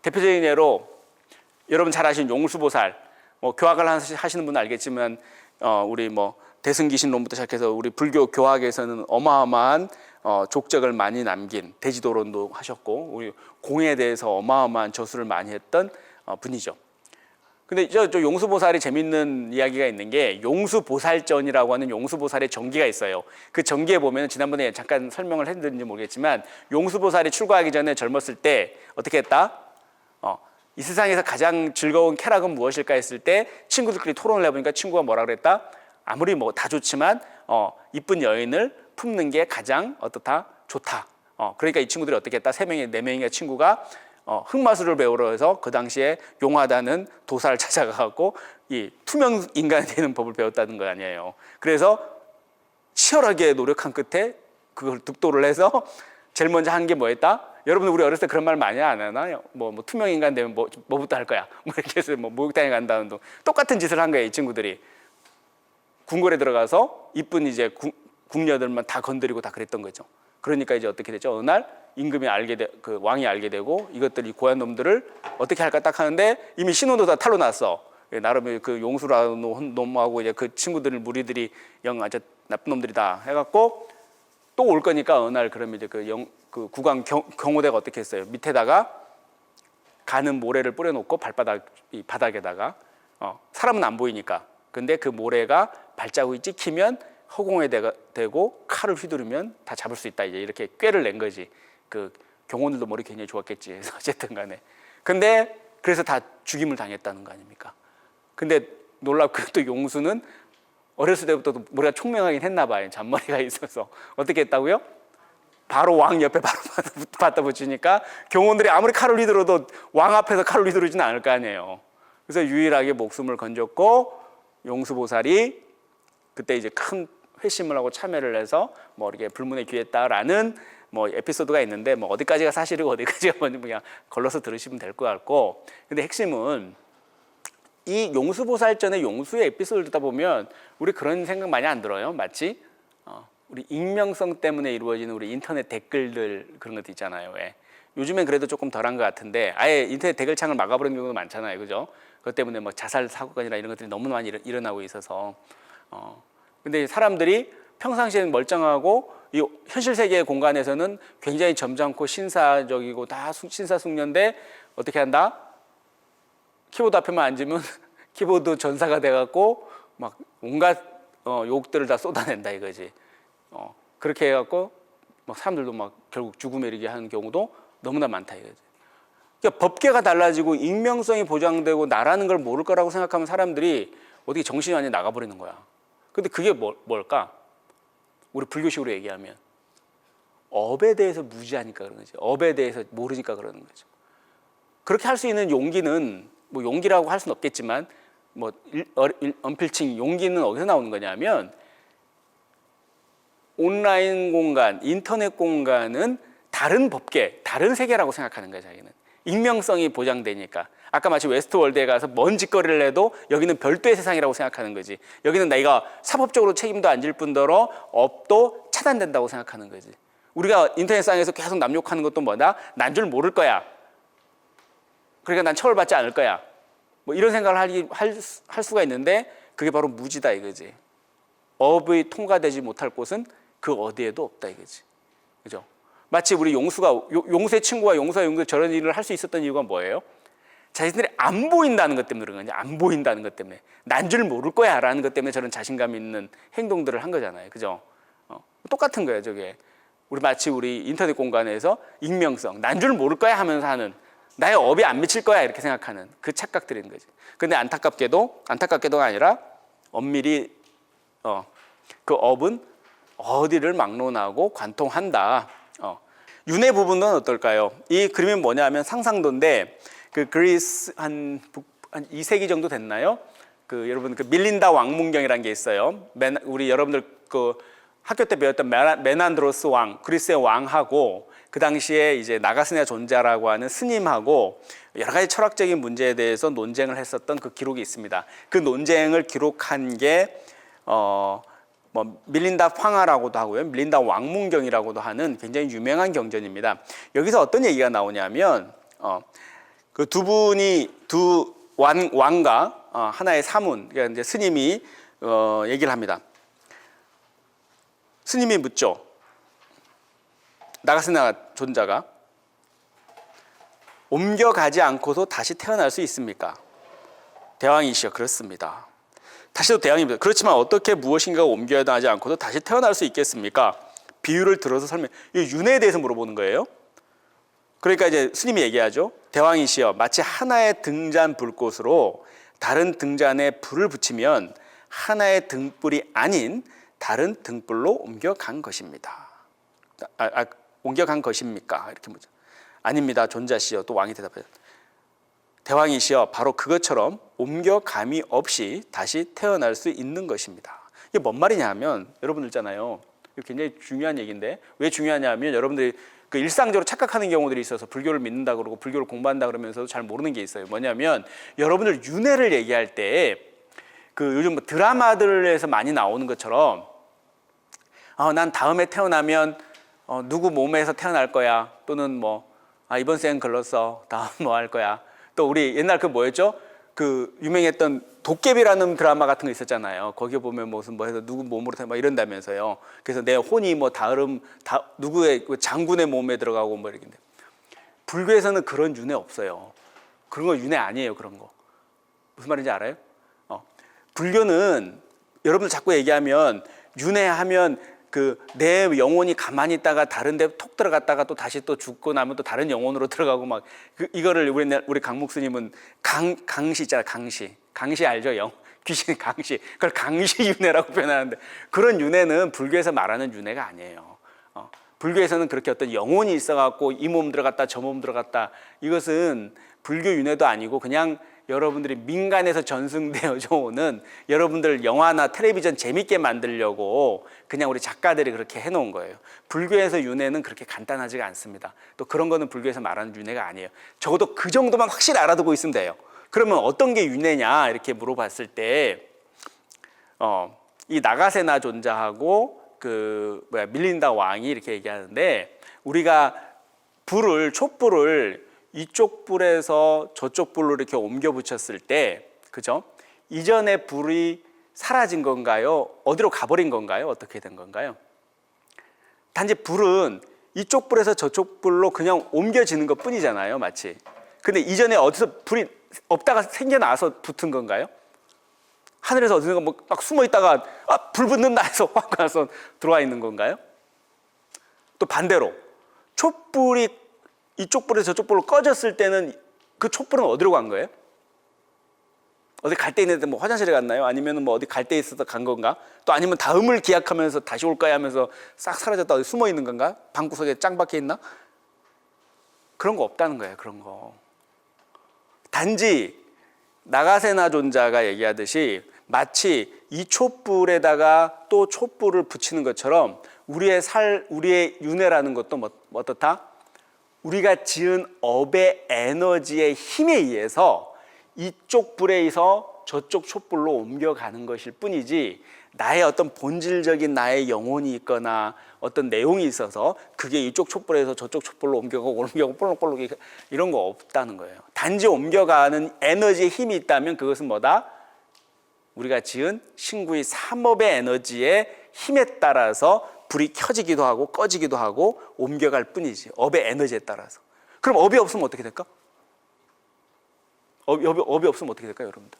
대표적인 예로 여러분 잘 아시는 용수보살, 뭐 교학을 하시는 분은 알겠지만 우리 뭐 대승기신론부터 시작해서 우리 불교 교학에서는 어마어마한 족적을 많이 남긴 대지도론도 하셨고 우리 공에 대해서 어마어마한 저술을 많이 했던 분이죠. 근데 저 용수보살이 재밌는 이야기가 있는 게 용수보살전이라고 하는 용수보살의 전기가 있어요. 그 전기에 보면 지난번에 잠깐 설명을 했는지 모르겠지만 용수보살이 출가하기 전에 젊었을 때 어떻게 했다? 이 세상에서 가장 즐거운 쾌락은 무엇일까 했을 때 친구들끼리 토론을 해보니까 친구가 뭐라 그랬다? 아무리 뭐 다 좋지만 이쁜 여인을 품는 게 가장 어떻다? 좋다. 그러니까 이 친구들이 어떻게 했다? 3명이 4명의 친구가 흑마술을 배우러 해서 그 당시에 용하다는 도사를 찾아가고 이 투명 인간이 되는 법을 배웠다는 거 아니에요. 그래서 치열하게 노력한 끝에 그걸 득도를 해서 제일 먼저 한 게 뭐였다? 여러분 우리 어렸을 때 그런 말 많이 안 하나요? 뭐 투명 인간 되면 뭐부터 할 거야? 뭐 이렇게 해서 뭐 목욕탕에 간다는 둥 똑같은 짓을 한 거예요. 이 친구들이 궁궐에 들어가서 이쁜 이제 궁녀들만 다 건드리고 다 그랬던 거죠. 그러니까 이제 어떻게 됐죠? 어느 날 임금이 그 왕이 알게 되고 이것들이 고얀 놈들을 어떻게 할까 딱 하는데 이미 신호도 다 탈로 났어. 나름 그 용수라는 놈하고 이제 그 친구들 무리들이 영 아주 나쁜 놈들이다 해갖고 또 올 거니까 어느 날 그러면 이제 그 국왕 경호대가 어떻게 했어요? 밑에다가 가는 모래를 뿌려놓고 이 바닥에다가 사람은 안 보이니까. 근데 그 모래가 발자국이 찍히면 허공에 대고 칼을 휘두르면 다 잡을 수 있다. 이제 이렇게 꾀를 낸 거지. 그 경호들도 머리 굉장히 좋았겠지. 그래서 어쨌든 간에. 근데 그래서 다 죽임을 당했다는 거 아닙니까? 근데 놀랍게도 또 용수는 어렸을 때부터 머리가 총명하긴 했나 봐요. 잔머리가 있어서. 어떻게 했다고요? 바로 왕 옆에 바로 갖다 붙이니까 경호들이 아무리 칼을 휘두르도 왕 앞에서 칼을 휘두르지는 않을 거 아니에요. 그래서 유일하게 목숨을 건졌고 용수보살이 그때 이제 큰 회심을 하고 참회를 해서 뭐 이렇게 불문에 귀했다라는 뭐 에피소드가 있는데 뭐 어디까지가 사실이고 어디까지가 뭔지 그냥 걸러서 들으시면 될 것 같고, 근데 핵심은 이 용수보살전의 용수의 에피소드를 듣다 보면 우리 그런 생각 많이 안 들어요. 마치 우리 익명성 때문에 이루어지는 우리 인터넷 댓글들 그런 것도 있잖아요. 왜? 요즘엔 그래도 조금 덜한 것 같은데 아예 인터넷 댓글창을 막아버리는 경우도 많잖아요. 그죠? 그것 때문에 뭐 자살 사고건이나 이런 것들이 너무 많이 일어나고 있어서 근데 사람들이 평상시에는 멀쩡하고 이 현실 세계의 공간에서는 굉장히 점잖고 신사적이고 다 신사숙녀인데 어떻게 한다? 키보드 앞에만 앉으면 키보드 전사가 돼갖고 막 온갖 욕들을 다 쏟아낸다 이거지. 그렇게 해갖고 막 사람들도 막 결국 죽음에 이르게 하는 경우도 너무나 많다 이거지. 그러니까 법계가 달라지고 익명성이 보장되고 나라는 걸 모를 거라고 생각하면 사람들이 어떻게 정신이 완전히 나가버리는 거야. 근데 그게 뭘까? 우리 불교식으로 얘기하면 업에 대해서 무지하니까 그런 거지. 업에 대해서 모르니까 그러는 거죠. 그렇게 할 수 있는 용기는 뭐 용기라고 할 수는 없겠지만 뭐 언필칭 용기는 어디서 나오는 거냐면 온라인 공간, 인터넷 공간은 다른 법계, 다른 세계라고 생각하는 거예요. 자기는 익명성이 보장되니까. 아까 마치 웨스트월드에 가서 뭔 짓거리를 해도 여기는 별도의 세상이라고 생각하는 거지. 여기는 내가 사법적으로 책임도 안 질 뿐더러 업도 차단된다고 생각하는 거지. 우리가 인터넷상에서 계속 남욕하는 것도 뭐다? 난 줄 모를 거야. 그러니까 난 처벌받지 않을 거야. 뭐 이런 생각을 할 수가 있는데 그게 바로 무지다 이거지. 업이 통과되지 못할 곳은 그 어디에도 없다 이거지. 그죠? 마치 우리 용수의 친구와 용수와 용수 저런 일을 할 수 있었던 이유가 뭐예요? 자신들이 안 보인다는 것 때문에 그런 거냐. 안 보인다는 것 때문에. 난 줄 모를 거야 라는 것 때문에 저런 자신감 있는 행동들을 한 거잖아요. 그죠? 똑같은 거예요, 저게. 마치 우리 인터넷 공간에서 익명성, 난 줄 모를 거야 하면서 하는 나의 업이 안 미칠 거야 이렇게 생각하는 그 착각들인 거지. 근데 안타깝게도가 아니라 엄밀히 그 업은 어디를 막론하고 관통한다. 윤회 부분은 어떨까요? 이 그림이 뭐냐면 상상도인데 그 그리스 한 2세기 정도 됐나요? 그 여러분 그 밀린다 왕문경이라는 게 있어요. 우리 여러분들 그 학교 때 배웠던 메난드로스 왕, 그리스의 왕하고 그 당시에 이제 나가스네 존자라고 하는 스님하고 여러 가지 철학적인 문제에 대해서 논쟁을 했었던 그 기록이 있습니다. 그 논쟁을 기록한 게 뭐 밀린다 황하라고도 하고요, 밀린다 왕문경이라고도 하는 굉장히 유명한 경전입니다. 여기서 어떤 얘기가 나오냐면 그 두 왕과 하나의 사문, 그러니까 이제 스님이 얘기를 합니다. 스님이 묻죠. 나가세나 존자가 옮겨가지 않고도 다시 태어날 수 있습니까? 대왕이시여, 그렇습니다. 다시도 대왕입니다. 그렇지만 어떻게 무엇인가가 옮겨가지 않고도 다시 태어날 수 있겠습니까? 비유를 들어서 이 윤회에 대해서 물어보는 거예요. 그러니까 이제 스님이 얘기하죠. 대왕이시여, 마치 하나의 등잔 불꽃으로 다른 등잔에 불을 붙이면 하나의 등불이 아닌 다른 등불로 옮겨간 것입니다. 옮겨간 것입니까? 이렇게 묻죠. 아닙니다, 존자시여. 또 왕이 대답해요. 대왕이시여, 바로 그것처럼 옮겨감이 없이 다시 태어날 수 있는 것입니다. 이게 뭔 말이냐 하면, 여러분들 있잖아요. 이거 굉장히 중요한 얘기인데, 왜 중요하냐 하면 여러분들이 그 일상적으로 착각하는 경우들이 있어서 불교를 믿는다 그러고 불교를 공부한다 그러면서도 잘 모르는 게 있어요. 뭐냐면 여러분들 윤회를 얘기할 때 그 요즘 뭐 드라마들에서 많이 나오는 것처럼 난 다음에 태어나면 누구 몸에서 태어날 거야. 또는 뭐 이번 생은 걸렀어. 다음 뭐 할 거야. 또 우리 옛날 그 뭐였죠? 그 유명했던 도깨비라는 드라마 같은 거 있었잖아요. 거기 보면 무슨 뭐 해서 누구 몸으로 막 이런다면서요. 그래서 내 혼이 뭐 누구의 장군의 몸에 들어가고 뭐 이렇게. 불교에서는 그런 윤회 없어요. 그런 거 윤회 아니에요. 그런 거. 무슨 말인지 알아요? 불교는 여러분들 자꾸 얘기하면 윤회하면 그 내 영혼이 가만히 있다가 다른 데 톡 들어갔다가 또 다시 또 죽고 나면 또 다른 영혼으로 들어가고 막 이거를 우리 강목 스님은 강시 있잖아. 강시 알죠? 귀신 강시. 그걸 강시 윤회라고 표현하는데, 그런 윤회는 불교에서 말하는 윤회가 아니에요. 불교에서는 그렇게 어떤 영혼이 있어갖고 이 몸 들어갔다 저 몸 들어갔다, 이것은 불교 윤회도 아니고 그냥 여러분들이 민간에서 전승되어져 오는, 여러분들 영화나 텔레비전 재밌게 만들려고 그냥 우리 작가들이 그렇게 해놓은 거예요. 불교에서 윤회는 그렇게 간단하지가 않습니다. 또 그런 거는 불교에서 말하는 윤회가 아니에요. 적어도 그 정도만 확실히 알아두고 있으면 돼요. 그러면 어떤 게 윤회냐 이렇게 물어봤을 때 이 나가세나 존자하고 밀린다 왕이 이렇게 얘기하는데, 우리가 촛불을 이쪽 불에서 저쪽 불로 이렇게 옮겨 붙였을 때, 그죠? 이전의 불이 사라진 건가요? 어디로 가버린 건가요? 어떻게 된 건가요? 단지 불은 이쪽 불에서 저쪽 불로 그냥 옮겨지는 것 뿐이잖아요, 마치. 근데 이전에 어디서 불이 없다가 생겨나서 붙은 건가요? 하늘에서 어디선가 막 숨어 있다가 불 붙는다 해서 확 가서 들어와 있는 건가요? 또 반대로 촛불이 이쪽 불에서 저쪽 불로 꺼졌을 때는 그 촛불은 어디로 간 거예요? 어디 갈 데 있는데 뭐 화장실에 갔나요? 아니면 뭐 어디 갈 데 있어서 간 건가? 또 아니면 다음을 기약하면서 다시 올 거야 하면서 싹 사라졌다 어디 숨어 있는 건가? 방구석에 짱 박혀 있나? 그런 거 없다는 거예요. 그런 거. 단지 나가세나 존자가 얘기하듯이 마치 이 촛불에다가 또 촛불을 붙이는 것처럼 우리의 윤회라는 것도 어떻다? 우리가 지은 업의 에너지의 힘에 의해서 이쪽 불에서 저쪽 촛불로 옮겨가는 것일 뿐이지, 나의 어떤 본질적인 나의 영혼이 있거나 어떤 내용이 있어서 그게 이쪽 촛불에서 저쪽 촛불로 옮겨가고 볼록볼록 이런 거 없다는 거예요. 단지 옮겨가는 에너지의 힘이 있다면 그것은 뭐다? 우리가 지은 신구의 삼업의 에너지의 힘에 따라서 불이 켜지기도 하고 꺼지기도 하고 옮겨갈 뿐이지, 업의 에너지에 따라서. 그럼 업이 없으면 어떻게 될까? 업이 없으면 어떻게 될까요, 여러분들?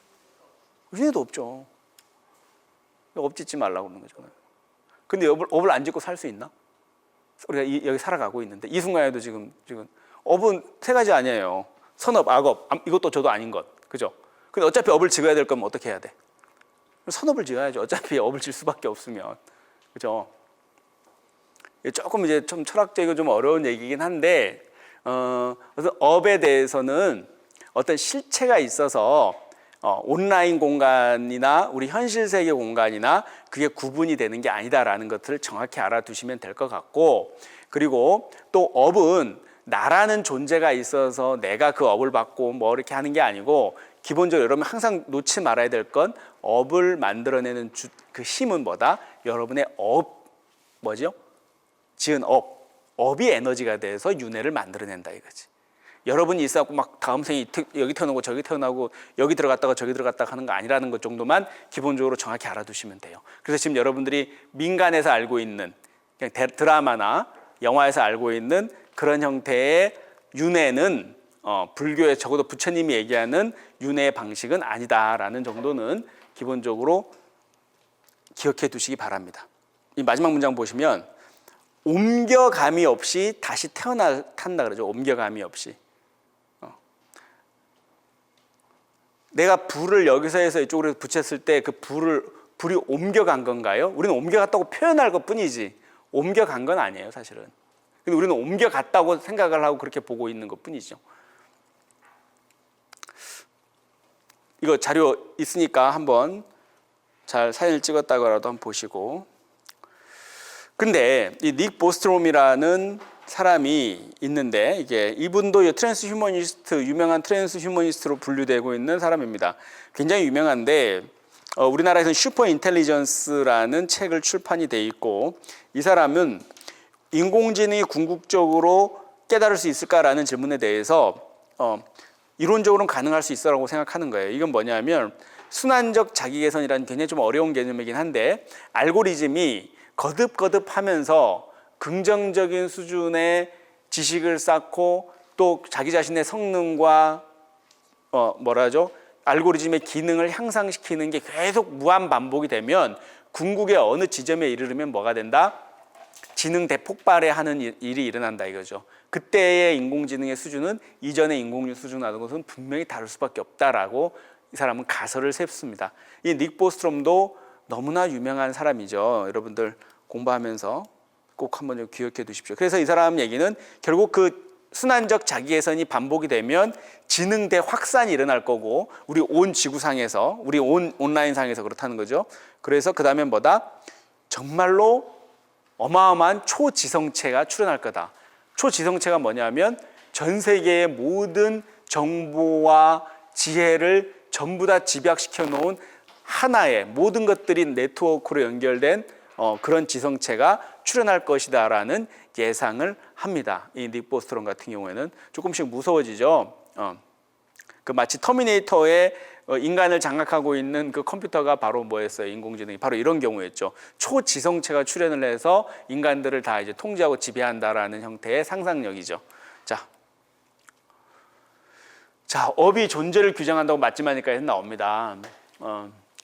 윤회도 없죠. 업 짓지 말라고 그러는 거잖아요. 근데 업을 안 짓고 살 수 있나? 우리가 여기 살아가고 있는데 이 순간에도 지금 업은 세 가지 아니에요. 선업, 악업, 이것도 저도 아닌 것, 그죠? 근데 어차피 업을 지어야 될 거면 어떻게 해야 돼? 선업을 지어야죠. 어차피 업을 질 수밖에 없으면, 그죠? 조금 이제 좀 철학적이고 좀 어려운 얘기긴 한데, 그래서 업에 대해서는 어떤 실체가 있어서 온라인 공간이나 우리 현실 세계 공간이나 그게 구분이 되는 게 아니다라는 것들을 정확히 알아두시면 될 것 같고, 그리고 또 업은 나라는 존재가 있어서 내가 그 업을 받고 뭐 이렇게 하는 게 아니고, 기본적으로 여러분 항상 놓지 말아야 될 건 업을 만들어내는 그 힘은 뭐다? 여러분의 뭐죠? 지은 업이 에너지가 돼서 윤회를 만들어낸다 이거지. 여러분이 있어갖고 막 다음 생에 여기 태어나고 저기 태어나고 여기 들어갔다가 저기 들어갔다가 하는 거 아니라는 것 정도만 기본적으로 정확히 알아두시면 돼요. 그래서 지금 여러분들이 민간에서 알고 있는 그냥 드라마나 영화에서 알고 있는 그런 형태의 윤회는 불교에 적어도 부처님이 얘기하는 윤회의 방식은 아니다라는 정도는 기본적으로 기억해 두시기 바랍니다. 이 마지막 문장 보시면 옮겨감이 없이 다시 탄다 그러죠. 옮겨감이 없이. 내가 불을 여기서 해서 이쪽으로 붙였을 때 그 불이 옮겨간 건가요? 우리는 옮겨갔다고 표현할 것 뿐이지 옮겨간 건 아니에요, 사실은. 근데 우리는 옮겨갔다고 생각을 하고 그렇게 보고 있는 것 뿐이죠. 이거 자료 있으니까 한번 잘 사진을 찍었다고라도 한번 보시고. 근데 이 닉 보스트롬이라는 사람이 있는데 이분도 트랜스 휴머니스트, 유명한 트랜스 휴머니스트로 분류되고 있는 사람입니다. 굉장히 유명한데 우리나라에서는 슈퍼 인텔리전스라는 책을 출판이 돼 있고, 이 사람은 인공지능이 궁극적으로 깨달을 수 있을까라는 질문에 대해서 이론적으로는 가능할 수 있어라고 생각하는 거예요. 이건 뭐냐면 순환적 자기개선이라는 굉장히 좀 어려운 개념이긴 한데, 알고리즘이 거듭거듭하면서 긍정적인 수준의 지식을 쌓고 또 자기 자신의 성능과 알고리즘의 기능을 향상시키는 게 계속 무한 반복이 되면 궁극의 어느 지점에 이르르면 뭐가 된다? 지능 대폭발에 하는 일이 일어난다 이거죠. 그때의 인공지능의 수준은 이전의 인공지능 수준하는 것은 분명히 다를 수밖에 없다라고 이 사람은 가설을 세웁니다. 이 닉 보스트롬도 너무나 유명한 사람이죠. 여러분들 공부하면서 꼭 한번 기억해 두십시오. 그래서 이 사람 얘기는 결국 그 순환적 자기개선이 반복이 되면 지능 대확산이 일어날 거고, 우리 온 지구상에서, 우리 온 온라인상에서 그렇다는 거죠. 그래서 그 다음에 뭐다? 정말로 어마어마한 초지성체가 출현할 거다. 초지성체가 뭐냐면 전 세계의 모든 정보와 지혜를 전부 다 집약시켜 놓은 하나의 모든 것들이 네트워크로 연결된 그런 지성체가 출현할 것이다라는 예상을 합니다. 이 닉 보스트롬 같은 경우에는 조금씩 무서워지죠. 그 마치 터미네이터의 인간을 장악하고 있는 그 컴퓨터가 바로 뭐였어요? 인공지능이 바로 이런 경우였죠. 초지성체가 출현을 해서 인간들을 다 이제 통제하고 지배한다라는 형태의 상상력이죠. 자, 업이 존재를 규정한다고 맞지마니까에서 나옵니다.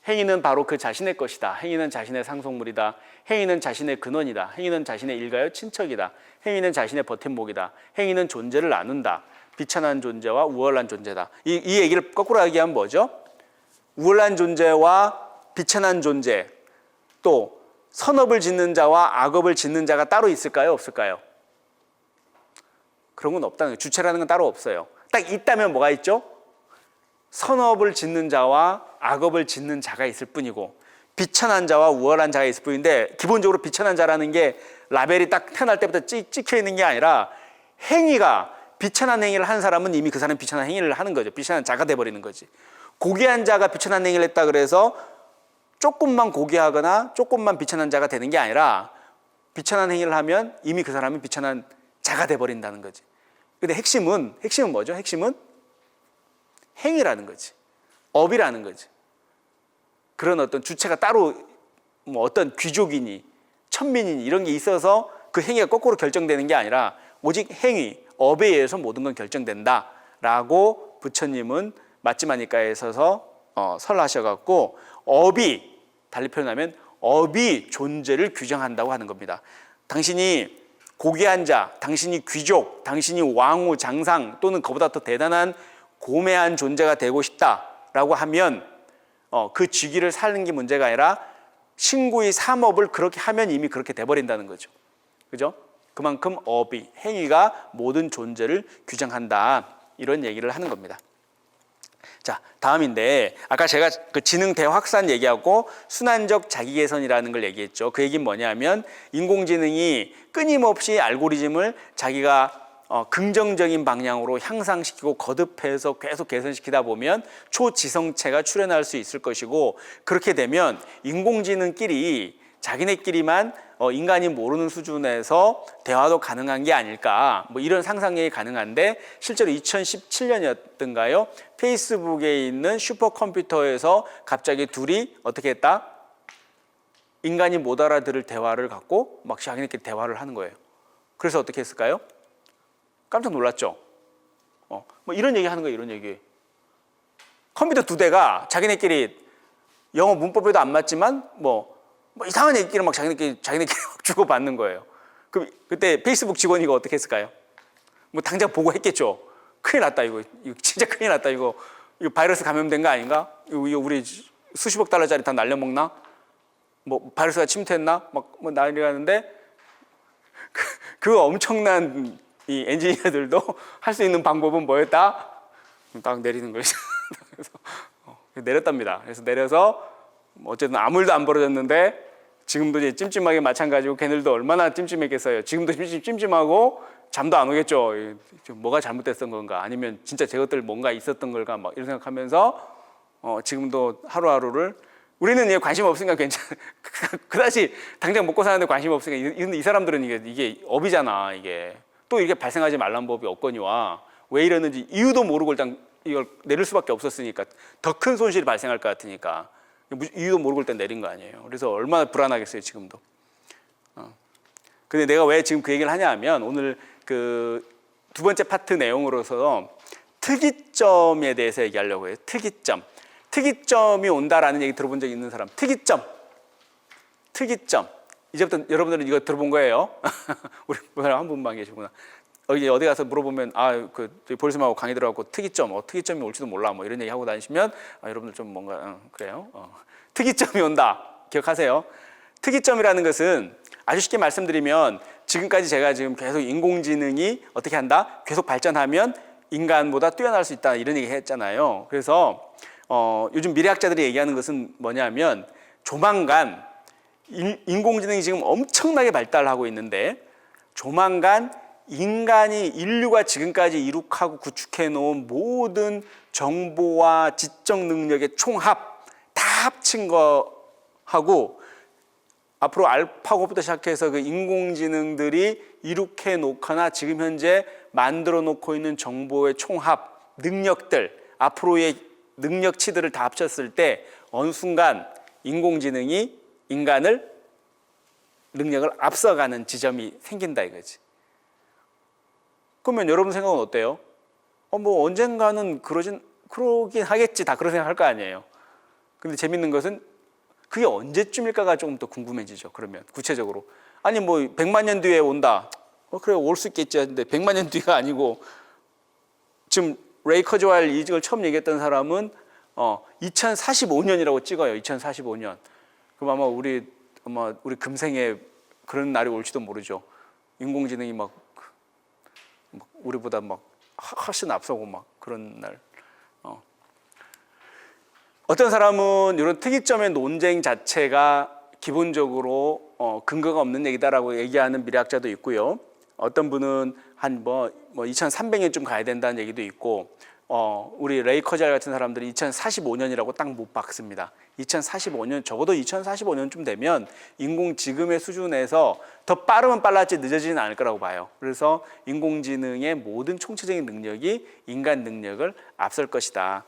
행위는 바로 그 자신의 것이다. 행위는 자신의 상속물이다. 행위는 자신의 근원이다. 행위는 자신의 일가요 친척이다. 행위는 자신의 버팀목이다. 행위는 존재를 나눈다. 비천한 존재와 우월한 존재다. 이 얘기를 거꾸로 얘기하면 뭐죠? 우월한 존재와 비천한 존재, 또 선업을 짓는 자와 악업을 짓는 자가 따로 있을까요? 없을까요? 그런 건 없다는 거예요. 주체라는 건 따로 없어요. 딱 있다면 뭐가 있죠? 선업을 짓는 자와 악업을 짓는 자가 있을 뿐이고, 비천한 자와 우월한 자가 있을 뿐인데, 기본적으로 비천한 자라는 게 라벨이 딱 태어날 때부터 찍혀 있는 게 아니라, 행위가 비천한 행위를 한 사람은 이미 그 사람이 비천한 행위를 하는 거죠. 비천한 자가 돼버리는 거지. 고귀한 자가 비천한 행위를 했다 그래서 조금만 고귀하거나 조금만 비천한 자가 되는 게 아니라, 비천한 행위를 하면 이미 그 사람이 비천한 자가 돼버린다는 거지. 근데 핵심은 뭐죠? 핵심은 행위라는 거지. 업이라는 거지. 그런 어떤 주체가 따로 뭐 어떤 귀족이니 천민이니 이런 게 있어서 그 행위가 거꾸로 결정되는 게 아니라 오직 행위, 업에 의해서 모든 건 결정된다라고 부처님은 맞지마니까에 서서 설하셔갖고, 업이, 달리 표현하면 업이 존재를 규정한다고 하는 겁니다. 당신이 고귀한 자, 당신이 귀족, 당신이 왕후, 장상 또는 그보다 더 대단한 고매한 존재가 되고 싶다라고 하면 그 직위를 사는 게 문제가 아니라 신구의 삼업을 그렇게 하면 이미 그렇게 돼버린다는 거죠. 그죠? 그만큼 업이, 행위가 모든 존재를 규정한다, 이런 얘기를 하는 겁니다. 자, 다음인데, 아까 제가 그 지능 대확산 얘기하고 순환적 자기개선이라는 걸 얘기했죠. 그 얘기는 뭐냐면 인공지능이 끊임없이 알고리즘을 자기가 긍정적인 방향으로 향상시키고 거듭해서 계속 개선시키다 보면 초지성체가 출현할 수 있을 것이고, 그렇게 되면 인공지능끼리 자기네끼리만 인간이 모르는 수준에서 대화도 가능한 게 아닐까, 뭐 이런 상상력이 가능한데, 실제로 2017년이었던가요? 페이스북에 있는 슈퍼컴퓨터에서 갑자기 둘이 어떻게 했다? 인간이 못 알아들을 대화를 갖고 막 자기네끼리 대화를 하는 거예요. 그래서 어떻게 했을까요? 깜짝 놀랐죠. 뭐 이런 얘기 하는 거예요. 이런 얘기. 컴퓨터 2대가 자기네끼리 영어 문법에도 안 맞지만 뭐 이상한 얘기를 막 자기네끼리 막 주고받는 거예요. 그럼 그때 페이스북 직원이 이거 어떻게 했을까요? 뭐 당장 보고했겠죠. 큰일 났다 이거 진짜 큰일 났다 이거 바이러스 감염된 거 아닌가? 이거 우리 수십억 달러짜리 다 날려먹나? 뭐 바이러스가 침투했나? 막 뭐 난리가 났는데 그 엄청난 이 엔지니어들도 할 수 있는 방법은 뭐였다? 딱 내리는 거죠. 그래서 내렸답니다. 그래서 내려서 어쨌든 아무 일도 안 벌어졌는데 지금도 이제 찜찜하게 마찬가지고 걔들도 얼마나 찜찜했겠어요. 지금도 찜찜하고 잠도 안 오겠죠. 뭐가 잘못됐던 건가? 아니면 진짜 저것들 뭔가 있었던 걸까? 막 이런 생각하면서 지금도 하루하루를 우리는 이제 관심 없으니까 괜찮아. 그다지 당장 먹고 사는데 관심 없으니까 이 사람들은 이게 업이잖아. 이게 또 이렇게 발생하지 말란 법이 없거니와 왜 이러는지 이유도 모르고 일단 이걸 내릴 수밖에 없었으니까 더 큰 손실이 발생할 것 같으니까 이유도 모르고 일단 내린 거 아니에요. 그래서 얼마나 불안하겠어요 지금도. 근데 내가 왜 지금 그 얘기를 하냐 하면 오늘 그 두 번째 파트 내용으로서 특이점에 대해서 얘기하려고 해요. 특이점이 온다라는 얘기 들어본 적 있는 사람? 특이점. 이제부터 여러분들은 이거 들어본 거예요. 우리 한 분만 계시구나. 어디 가서 물어보면 보리쌤하고 강의 들어가고 특이점이 올지도 몰라 뭐 이런 얘기 하고 다니시면 여러분들 좀 뭔가 그래요. 특이점이 온다. 기억하세요. 특이점이라는 것은 아주 쉽게 말씀드리면 지금까지 제가 지금 계속 인공지능이 어떻게 한다? 계속 발전하면 인간보다 뛰어날 수 있다 이런 얘기 했잖아요. 그래서 요즘 미래학자들이 얘기하는 것은 뭐냐면 조만간 인공지능이 지금 엄청나게 발달하고 있는데 조만간 인류가 지금까지 이룩하고 구축해 놓은 모든 정보와 지적 능력의 총합 다 합친 거하고 앞으로 알파고부터 시작해서 그 인공지능들이 이룩해 놓거나 지금 현재 만들어 놓고 있는 정보의 총합, 능력들, 앞으로의 능력치들을 다 합쳤을 때 어느 순간 인공지능이 인간을 능력을 앞서가는 지점이 생긴다 이거지. 그러면 여러분 생각은 어때요? 뭐 언젠가는 그러긴 하겠지. 다 그런 생각할 거 아니에요. 근데 재밌는 것은 그게 언제쯤일까가 조금 더 궁금해지죠. 그러면 구체적으로 아니 뭐 100만 년 뒤에 온다. 그래 올 수 있겠지. 근데 100만 년 뒤가 아니고 지금 레이 커즈웰 이직을 처음 얘기했던 사람은 2045년이라고 찍어요. 2045년. 그럼 아마 우리 금생에 그런 날이 올지도 모르죠. 인공지능이 막 우리보다 막 훨씬 앞서고 막 그런 날. 어떤 사람은 이런 특이점의 논쟁 자체가 기본적으로 근거가 없는 얘기다라고 얘기하는 미래학자도 있고요. 어떤 분은 한 2300년쯤 가야 된다는 얘기도 있고, 우리 레이 커젤 같은 사람들이 2045년이라고 딱 못 박습니다. 2045년, 적어도 2045년쯤 되면 지금의 수준에서 더 빠르면 빨랐지 늦어지지는 않을 거라고 봐요. 그래서 인공지능의 모든 총체적인 능력이 인간 능력을 앞설 것이다.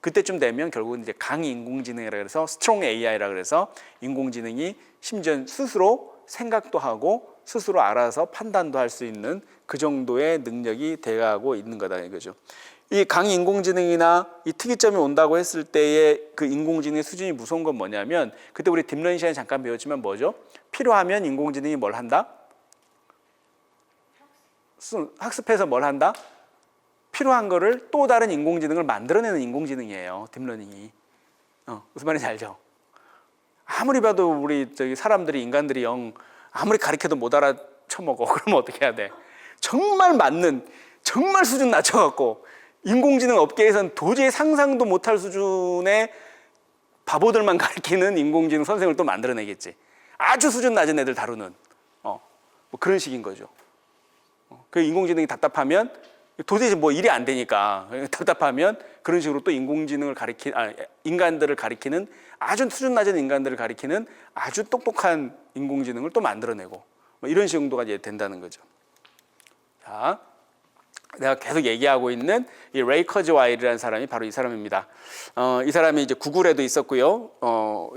그때쯤 되면 결국은 이제 강인공지능이라 그래서 스트롱 AI라 그래서 인공지능이 심지어 스스로 생각도 하고 스스로 알아서 판단도 할 수 있는 그 정도의 능력이 돼가고 있는 거다 이거죠. 이 강인공지능이나 이 특이점이 온다고 했을 때의 그 인공지능의 수준이 무서운 건 뭐냐면 그때 우리 딥러닝 시간에 잠깐 배웠지만 뭐죠? 필요하면 인공지능이 뭘 한다? 학습해서 뭘 한다? 필요한 거를 또 다른 인공지능을 만들어내는 인공지능이에요. 딥러닝이. 무슨 말인지 알죠? 아무리 봐도 우리 사람들이 인간들이 아무리 가르쳐도 못 알아쳐먹어. 그러면 어떻게 해야 돼? 정말 맞는 정말 수준 낮춰갖고 인공지능 업계에서는 도저히 상상도 못할 수준의 바보들만 가르치는 인공지능 선생을 또 만들어내겠지. 아주 수준 낮은 애들 다루는 뭐 그런 식인 거죠. 그 인공지능이 답답하면 도대체 뭐 일이 안 되니까 답답하면 그런 식으로 또 인간들을 가리키는 아주 수준 낮은 인간들을 가리키는 아주 똑똑한 인공지능을 또 만들어내고 뭐 이런 정도가 이제 된다는 거죠. 자, 내가 계속 얘기하고 있는 이 레이 커즈와일이라는 사람이 바로 이 사람입니다. 이 사람이 이제 구글에도 있었고요.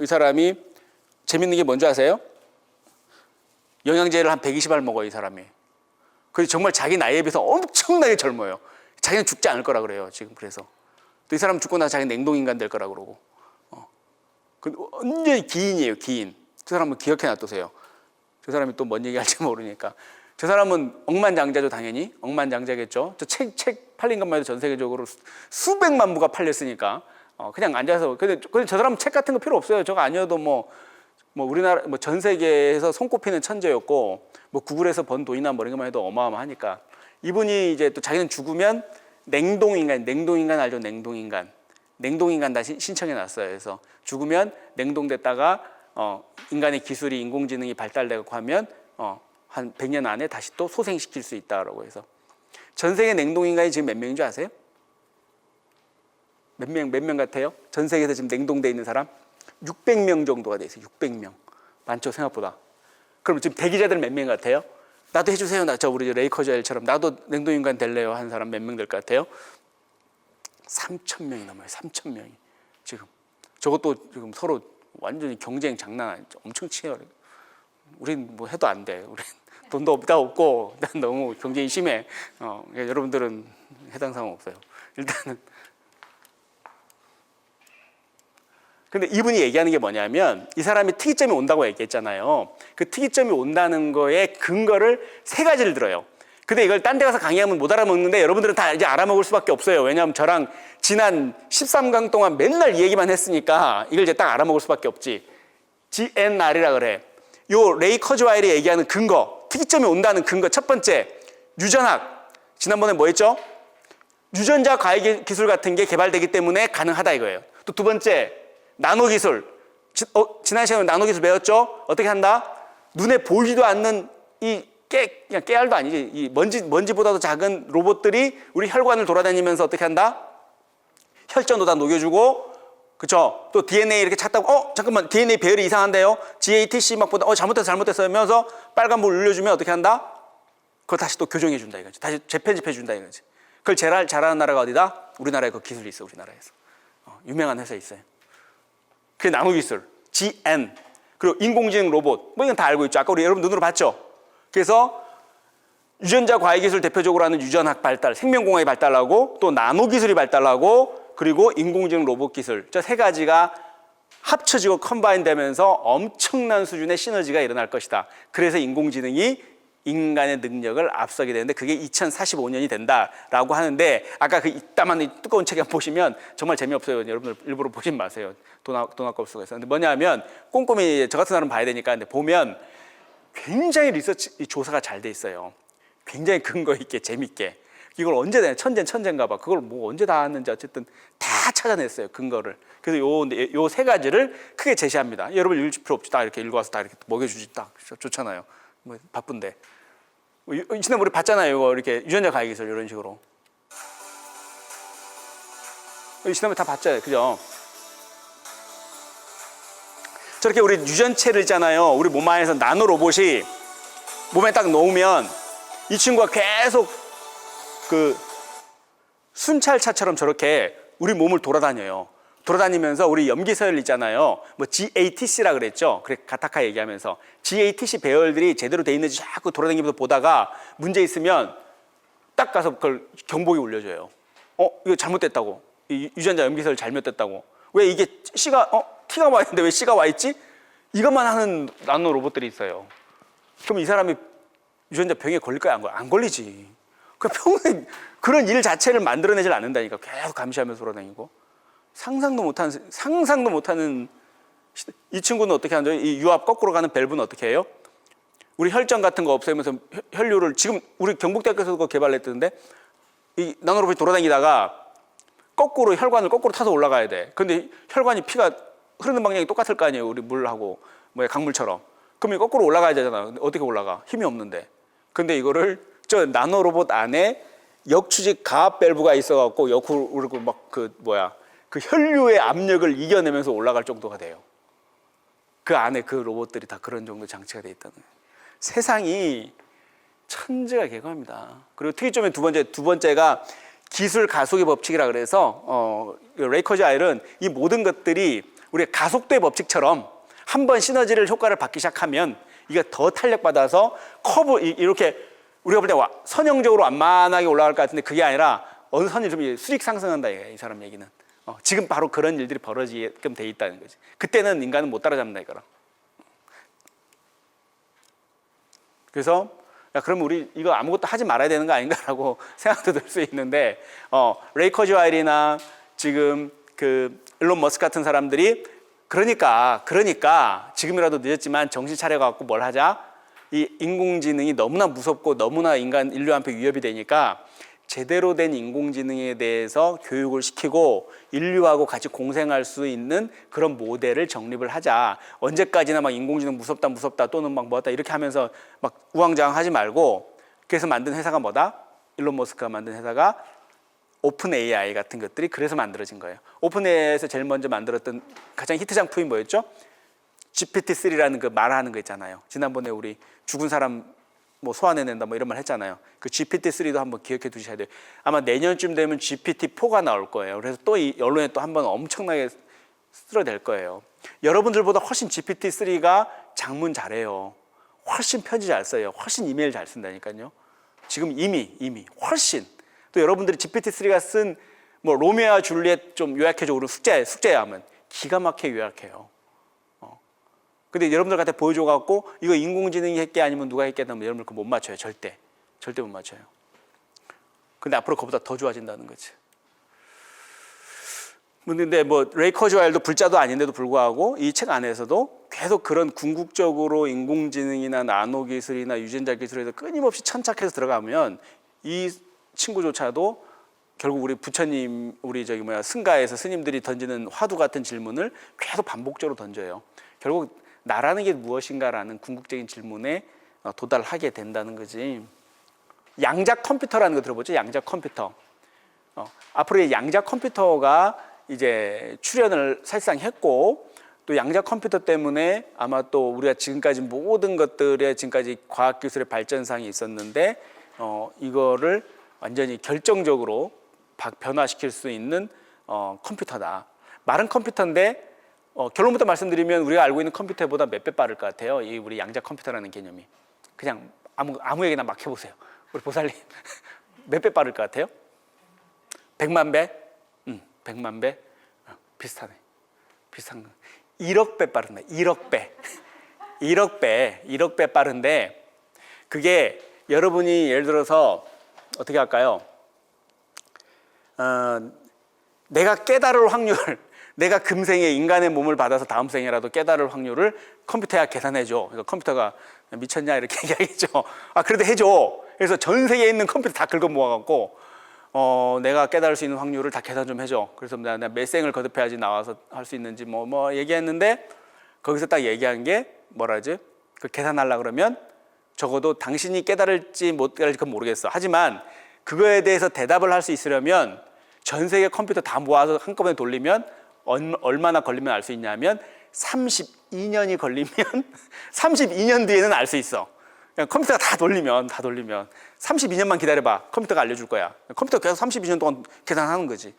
이 사람이 재밌는 게 뭔지 아세요? 영양제를 한 120알 먹어요, 이 사람이. 그래서 정말 자기 나이에 비해서 엄청나게 젊어요. 자기는 죽지 않을 거라 그래요, 지금. 그래서 또 이 사람 죽고 나서 자기는 냉동인간 될 거라 그러고. 완전히 기인이에요, 기인. 저 사람은 기억해 놔두세요. 저 사람이 또 뭔 얘기할지 모르니까. 저 사람은 억만장자죠, 당연히. 억만장자겠죠. 저 책 팔린 것만 해도 전 세계적으로 수백만 부가 팔렸으니까. 그냥 앉아서. 근데 저 사람은 책 같은 거 필요 없어요. 저거 아니어도 뭐 우리나라, 전 세계에서 손꼽히는 천재였고, 구글에서 번 돈이나 뭐 이런 것만 해도 어마어마하니까. 이분이 이제 또 자기는 죽으면 냉동인간 알죠? 냉동인간 다시 신청해 놨어요. 그래서 죽으면 냉동됐다가, 인간의 기술이 인공지능이 발달되고 하면, 한 100년 안에 다시 또 소생시킬 수 있다라고 해서. 전 세계 냉동인간이 지금 몇 명인 줄 아세요? 몇 명 같아요? 전 세계에서 지금 냉동돼 있는 사람? 600명 정도가 돼 있어요. 600명. 많죠, 생각보다. 그럼 지금 대기자들 몇 명 같아요? 나도 해주세요. 우리 레이커즈엘처럼 나도 냉동인간 될래요 하는 사람 몇 명 될 것 같아요? 3,000명이 넘어요. 3,000명이. 지금. 저것도 지금 서로 완전히 경쟁 장난 아니죠. 엄청 치열해요. 우린 뭐 해도 안 돼. 우린 돈도 없고, 난 너무 경쟁이 심해. 여러분들은 해당 상황 없어요. 일단은. 근데 이분이 얘기하는 게 뭐냐면, 이 사람이 특이점이 온다고 얘기했잖아요. 그 특이점이 온다는 거에 근거를 3가지를 들어요. 근데 이걸 딴 데 가서 강의하면 못 알아먹는데 여러분들은 다 이제 알아먹을 수밖에 없어요. 왜냐하면 저랑 지난 13강 동안 맨날 이 얘기만 했으니까 이걸 이제 딱 알아먹을 수밖에 없지. GNR이라 그래. 요 레이 커즈와일이 얘기하는 근거, 특이점이 온다는 근거. 첫 번째, 유전학. 지난번에 뭐 했죠? 유전자 과학 기술 같은 게 개발되기 때문에 가능하다 이거예요. 또 두 번째, 나노기술. 지난 시간에 나노기술 배웠죠? 어떻게 한다? 눈에 보이지도 않는 그냥 깨알도 아니지. 이 먼지보다도 작은 로봇들이 우리 혈관을 돌아다니면서 어떻게 한다? 혈전도 다 녹여주고, 그쵸? 또 DNA 이렇게 찾다고, 잠깐만, DNA 배열이 이상한데요? GATC 막 보다, 잘못됐어 하면서 빨간불 울려주면 어떻게 한다? 그걸 다시 또 교정해준다 이거지. 다시 재편집해준다 이거지. 그걸 제일 잘하는 나라가 어디다? 우리나라에 그 기술이 있어, 우리나라에서. 유명한 회사 있어요. 그게 나노기술, GN. 그리고 인공지능 로봇. 이건 다 알고 있죠. 아까 우리 여러분 눈으로 봤죠? 그래서 유전자 과학기술 대표적으로 하는 유전학 발달, 생명공학이 발달하고 또 나노기술이 발달하고 그리고 인공지능 로봇 기술. 저 3가지가 합쳐지고 컴바인 되면서 엄청난 수준의 시너지가 일어날 것이다. 그래서 인공지능이 인간의 능력을 앞서게 되는데 그게 2045년이 된다라고 하는데 아까 그 이따만 두꺼운 책 보시면 정말 재미없어요. 여러분들 일부러 보진 마세요. 돈 아까울 수가 있어요. 근데 뭐냐면 꼼꼼히 저 같은 사람 봐야 되니까 근데 보면 굉장히 리서치 조사가 잘 돼 있어요. 굉장히 근거 있게 재밌게. 이걸 언제 다 천재인가 봐. 그걸 뭐 언제 다 했는지 어쨌든 다 찾아냈어요. 근거를. 그래서 요 3가지를 크게 제시합니다. 여러분 읽을 필요 없지. 딱 이렇게 읽어와서 딱 이렇게 먹여주지. 딱 좋잖아요. 뭐 바쁜데. 지난번에 우리 봤잖아요. 이거 이렇게 유전자 과학기술 이런 식으로. 지난번에 다 봤잖아요. 그죠? 저렇게 우리 유전체를 있잖아요. 우리 몸 안에서 나노 로봇이 몸에 딱 놓으면 이 친구가 계속 그 순찰차처럼 저렇게 우리 몸을 돌아다녀요. 돌아다니면서 우리 염기서열 있잖아요. 뭐 GATC라 그랬죠. 그래 가타카 얘기하면서 GATC 배열들이 제대로 돼 있는지 자꾸 돌아다니면서 보다가 문제 있으면 딱 가서 그걸 경보기 울려줘요. 이거 잘못됐다고. 이 유전자 염기서열 잘못됐다고. 왜 이게 T가 와 있는데 왜 C가 와 있지? 이것만 하는 나노 로봇들이 있어요. 그럼 이 사람이 유전자 병에 걸릴까요? 안 걸리지. 평생 그런 일 자체를 만들어내질 않는다니까. 계속 감시하면서 돌아다니고. 상상도 못하는 이 친구는 어떻게 하는지 이 유압 거꾸로 가는 밸브는 어떻게 해요? 우리 혈전 같은 거 없애면서 혈류를 지금 우리 경북대학교에서 그거 개발했던데 이 나노로봇이 돌아다니다가 거꾸로 혈관을 거꾸로 타서 올라가야 돼. 근데 혈관이 피가 흐르는 방향이 똑같을 거 아니에요. 우리 물하고 강물처럼. 그럼 거꾸로 올라가야 되잖아. 근데 어떻게 올라가? 힘이 없는데. 근데 이거를 저 나노로봇 안에 역추직 가압 밸브가 있어갖고 옆으로 그 혈류의 압력을 이겨내면서 올라갈 정도가 돼요. 그 안에 그 로봇들이 다 그런 정도 장치가 돼 있다는 거예요. 세상이 천재가 개고합니다. 그리고 특이점의 두 번째가 기술 가속의 법칙이라 그래서 레이 커즈와일은 이 모든 것들이 우리가 가속도의 법칙처럼 한번 시너지를 효과를 받기 시작하면 이게 더 탄력받아서 커브 이렇게 우리가 볼 때 선형적으로 완만하게 올라갈 것 같은데 그게 아니라 어느 선이 좀 수직 상승한다 이거야, 이 사람 얘기는. 지금 바로 그런 일들이 벌어지게끔 돼 있다는 거지. 그때는 인간은 못 따라잡는다 이거라. 그래서 야, 그럼 우리 이거 아무것도 하지 말아야 되는 거 아닌가라고 생각도 들 수 있는데 레이 커즈와일이나 지금 그 일론 머스크 같은 사람들이 그러니까 지금이라도 늦었지만 정신 차려갖고 뭘 하자. 이 인공지능이 너무나 무섭고 너무나 인류한테 위협이 되니까 제대로 된 인공지능에 대해서 교육을 시키고 인류하고 같이 공생할 수 있는 그런 모델을 정립을 하자. 언제까지나 막 인공지능 무섭다 또는 막 뭐다 이렇게 하면서 막 우왕좌왕하지 말고. 그래서 만든 회사가 뭐다? 일론 머스크가 만든 회사가 오픈 AI 같은 것들이 그래서 만들어진 거예요. 오픈 AI에서 제일 먼저 만들었던 가장 히트 작품이 뭐였죠? GPT-3라는 그 말하는 거 있잖아요. 지난번에 우리 죽은 사람 뭐 소환해낸다 뭐 이런 말 했잖아요. 그 GPT-3도 한번 기억해 두셔야 돼요. 아마 내년쯤 되면 GPT-4가 나올 거예요. 그래서 또 이 언론에 또 한번 엄청나게 쓸어낼 거예요. 여러분들보다 훨씬 GPT-3가 장문 잘해요. 훨씬 편지 잘 써요. 훨씬 이메일 잘 쓴다니까요. 지금 이미 훨씬. 또 여러분들이 GPT-3가 쓴 뭐 로미오와 줄리엣 좀 요약해줘. 우리 숙제야 하면 기가 막히게 요약해요. 근데 여러분들한테 보여줘갖고 이거 인공지능이 했게 아니면 누가 했게 하면 여러분들 그거 못 맞춰요. 절대 못 맞춰요. 근데 앞으로 그보다 더 좋아진다는 거지. 근데 뭐 레이 커즈와일도 불자도 아닌데도 불구하고 이 책 안에서도 계속 그런 궁극적으로 인공지능이나 나노 기술이나 유전자 기술에서 끊임없이 천착해서 들어가면 이 친구조차도 결국 우리 부처님 우리 승가에서 스님들이 던지는 화두 같은 질문을 계속 반복적으로 던져요. 결국 나라는 게 무엇인가라는 궁극적인 질문에 도달하게 된다는 거지. 양자 컴퓨터라는 거 들어보죠? 양자 컴퓨터. 앞으로 양자 컴퓨터가 이제 출현을 사실상 했고 또 양자 컴퓨터 때문에 아마 또 우리가 지금까지 모든 것들의 지금까지 과학기술의 발전상이 있었는데 이거를 완전히 결정적으로 변화시킬 수 있는 컴퓨터다. 말은 컴퓨터인데 결론부터 말씀드리면 우리가 알고 있는 컴퓨터보다 몇 배 빠를 것 같아요. 이 우리 양자 컴퓨터라는 개념이. 그냥 아무에게나 막 해보세요. 우리 보살님 몇 배 빠를 것 같아요? 100만 배? 100만 배? 비슷하네. 비슷한 거. 1억 배 빠른다. 1억 배. 1억 배 빠른데 그게 여러분이 예를 들어서 어떻게 할까요? 내가 깨달을 확률, 내가 금생에 인간의 몸을 받아서 다음 생에라도 깨달을 확률을 컴퓨터가 계산해줘. 그러니까 컴퓨터가 미쳤냐 이렇게 얘기하겠죠. 그래도 해줘. 그래서 전 세계에 있는 컴퓨터 다 긁어 모아갖고 내가 깨달을 수 있는 확률을 다 계산 좀 해줘. 그래서 내가 몇 생을 거듭해야지 나와서 할 수 있는지 뭐 얘기했는데 거기서 딱 얘기한 게 뭐라지? 그 계산하려고 그러면 적어도 당신이 깨달을지 못 깨달을지 그건 모르겠어. 하지만 그거에 대해서 대답을 할 수 있으려면 전 세계 컴퓨터 다 모아서 한꺼번에 돌리면 얼마나 걸리면 알 수 있냐면 32년이 걸리면 32년 뒤에는 알 수 있어. 그냥 컴퓨터가 다 돌리면 32년만 기다려봐. 컴퓨터가 알려줄 거야. 컴퓨터 계속 32년 동안 계산하는 거지.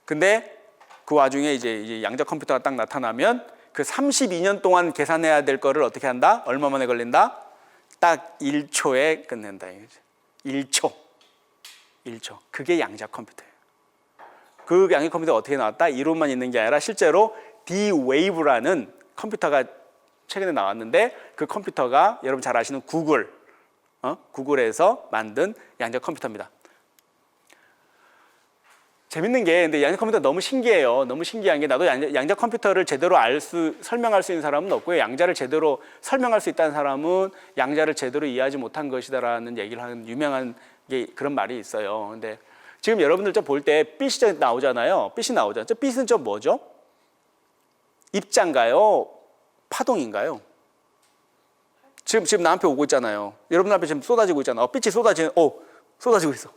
근데 그 와중에 이제 양자 컴퓨터가 딱 나타나면 그 32년 동안 계산해야 될 거를 어떻게 한다? 얼마 만에 걸린다? 딱 1초에 끝낸다. 1초. 그게 양자 컴퓨터예요. 그 양자 컴퓨터가 어떻게 나왔다? 이론만 있는 게 아니라 실제로 D-Wave라는 컴퓨터가 최근에 나왔는데 그 컴퓨터가 여러분 잘 아시는 구글에서 만든 양자 컴퓨터입니다. 재밌는 게 근데 양자 컴퓨터 너무 신기해요. 너무 신기한 게 나도 양자 컴퓨터를 제대로 설명할 수 있는 사람은 없고요. 양자를 제대로 설명할 수 있다는 사람은 양자를 제대로 이해하지 못한 것이다라는 얘기를 하는 유명한 게 그런 말이 있어요. 근데 지금 여러분들 볼 때 빛이 나오잖아요. 빛이 나오잖아요. 저 빛은 뭐죠? 입자인가요? 파동인가요? 지금 나한테 오고 있잖아요. 여러분 앞에 지금 쏟아지고 있잖아요. 빛이 쏟아지고 있어.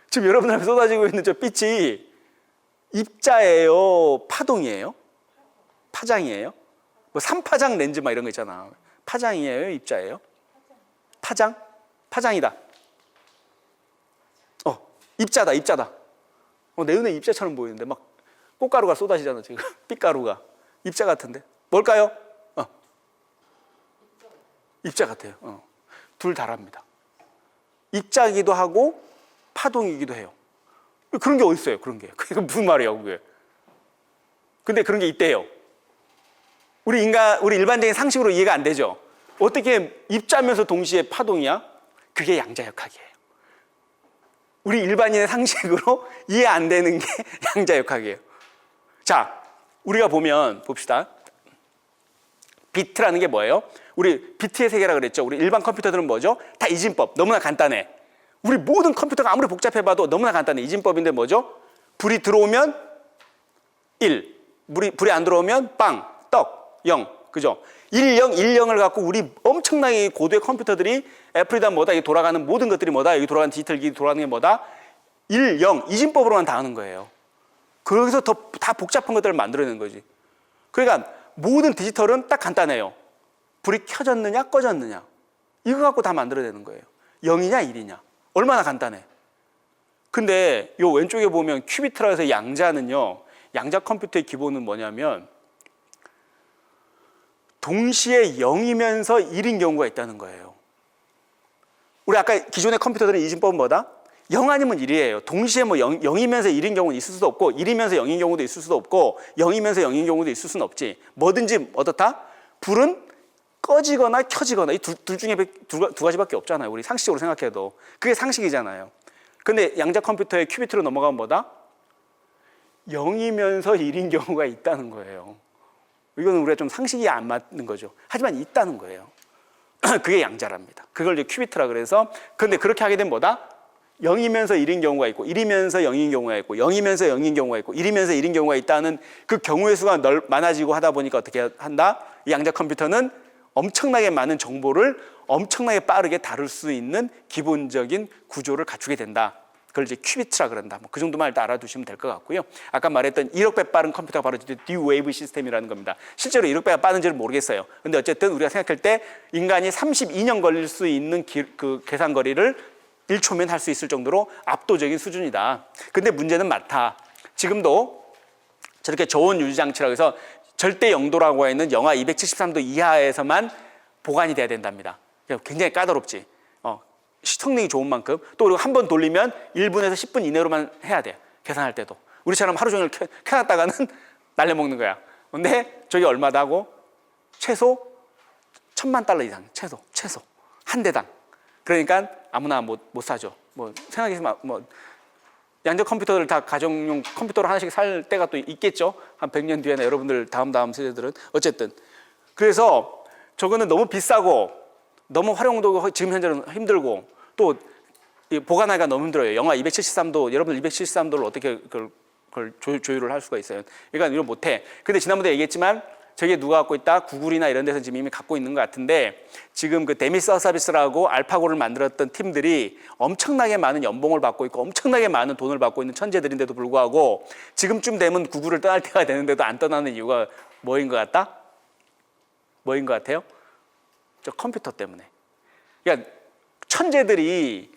지금 여러분 앞에 쏟아지고 있는 저 빛이 입자예요? 파동이에요? 파장이에요? 뭐 3파장 렌즈 막 이런 거 있잖아. 파장이에요? 입자예요? 파장? 파장이다. 입자다. 내 눈에 입자처럼 보이는데 막 꽃가루가 쏟아지잖아 지금. 빛가루가 입자 같은데 뭘까요? 입자 같아요. 둘 다랍니다. 입자기도 하고 파동이기도 해요. 그런 게 어디 있어요? 그런 게. 그게 무슨 말이에요, 그게? 근데 그런 게 있대요. 우리 일반적인 상식으로 이해가 안 되죠. 어떻게 입자면서 동시에 파동이야? 그게 양자역학이에요. 우리 일반인의 상식으로 이해 안 되는 게 양자역학이에요. 자, 우리가 봅시다. 비트라는 게 뭐예요? 우리 비트의 세계라 그랬죠. 우리 일반 컴퓨터들은 뭐죠? 다 이진법. 너무나 간단해. 우리 모든 컴퓨터가 아무리 복잡해봐도 너무나 간단해. 이진법인데 뭐죠? 불이 들어오면 1, 불이 안 들어오면 빵, 떡, 0. 그죠? 1, 0, 1, 0을 갖고 우리 엄청나게 고도의 컴퓨터들이 애플이다 뭐다 이 돌아가는 모든 것들이 뭐다 여기 돌아가는 디지털 기기 돌아가는 게 뭐다 1, 0 이진법으로만 다 하는 거예요. 거기서 다 복잡한 것들을 만들어내는 거지. 그러니까 모든 디지털은 딱 간단해요. 불이 켜졌느냐 꺼졌느냐 이거 갖고 다 만들어내는 거예요. 0이냐 1이냐 얼마나 간단해. 근데 요 왼쪽에 보면 큐비트라 해서 양자는요, 양자 컴퓨터의 기본은 뭐냐면 동시에 0이면서 1인 경우가 있다는 거예요. 우리 아까 기존의 컴퓨터들은 이진법은 뭐다? 0 아니면 1이에요. 동시에 뭐 0이면서 1인 경우는 있을 수도 없고 1이면서 0인 경우도 있을 수도 없고 0이면서 0인 경우도 있을 수는 없지. 뭐든지 어떻다? 불은 꺼지거나 켜지거나 이 둘 중에 두 가지밖에 없잖아요. 우리 상식적으로 생각해도. 그게 상식이잖아요. 근데 양자 컴퓨터의 큐비트로 넘어가면 뭐다? 0이면서 1인 경우가 있다는 거예요. 이거는 우리가 좀 상식이 안 맞는 거죠. 하지만 있다는 거예요. 그게 양자랍니다. 그걸 이제 큐비트라 그래서. 근데 그렇게 하게 되면 뭐다? 0이면서 1인 경우가 있고 1이면서 0인 경우가 있고 0이면서 0인 경우가 있고 1이면서 1인 경우가 있다는 그 경우의 수가 많아지고 하다 보니까 어떻게 한다? 이 양자 컴퓨터는 엄청나게 많은 정보를 엄청나게 빠르게 다룰 수 있는 기본적인 구조를 갖추게 된다. 그걸 이제 큐비트라 그런다. 뭐 그 정도만 일단 알아두시면 될 것 같고요. 아까 말했던 1억 배 빠른 컴퓨터가 바로 D-Wave 시스템이라는 겁니다. 실제로 1억 배가 빠른지는 모르겠어요. 근데 어쨌든 우리가 생각할 때 인간이 32년 걸릴 수 있는 그 계산 거리를 1초면 할 수 있을 정도로 압도적인 수준이다. 근데 문제는 많다. 지금도 저렇게 저온 유지 장치라고 해서 절대 영도라고 하는 영하 273도 이하에서만 보관이 돼야 된답니다. 굉장히 까다롭지. 성능이 좋은 만큼. 또 그리고 한 번 돌리면 1분에서 10분 이내로만 해야 돼. 계산할 때도. 우리처럼 하루 종일 켜놨다가는 날려먹는 거야. 근데 저게 얼마다고? 최소 $10,000 이상. 최소. 한 대당. 그러니까 아무나 못 사죠. 뭐 생각해서 뭐 양자 컴퓨터를 다 가정용 컴퓨터로 하나씩 살 때가 또 있겠죠. 한 100년 뒤에나 여러분들 다음 세대들은. 어쨌든 그래서 저거는 너무 비싸고 너무 활용도가 지금 현재는 힘들고 또 보관하기가 너무 힘들어요. 영하 273도, 여러분들 273도를 어떻게 그걸 조율을 할 수가 있어요. 그러니까 이걸 못해. 근데 지난번에 얘기했지만 저게 누가 갖고 있다? 구글이나 이런 데서 지금 이미 갖고 있는 것 같은데 지금 그 데미스 서비스라고 알파고를 만들었던 팀들이 엄청나게 많은 연봉을 받고 있고 엄청나게 많은 돈을 받고 있는 천재들인데도 불구하고 지금쯤 되면 구글을 떠날 때가 되는데도 안 떠나는 이유가 뭐인 것 같다? 뭐인 것 같아요? 저 컴퓨터 때문에. 그러니까 천재들이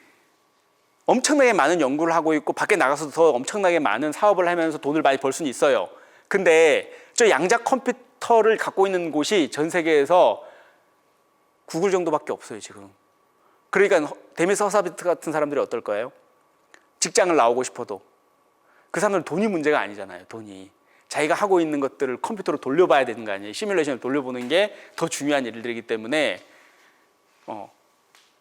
엄청나게 많은 연구를 하고 있고 밖에 나가서 더 엄청나게 많은 사업을 하면서 돈을 많이 벌 수는 있어요. 근데 저 양자 컴퓨터를 갖고 있는 곳이 전 세계에서 구글 정도밖에 없어요, 지금. 그러니까 데미스 허사비트 같은 사람들이 어떨 거예요? 직장을 나오고 싶어도 그 사람들은 돈이 문제가 아니잖아요, 돈이. 자기가 하고 있는 것들을 컴퓨터로 돌려봐야 되는 거 아니에요. 시뮬레이션을 돌려보는 게 더 중요한 일들이기 때문에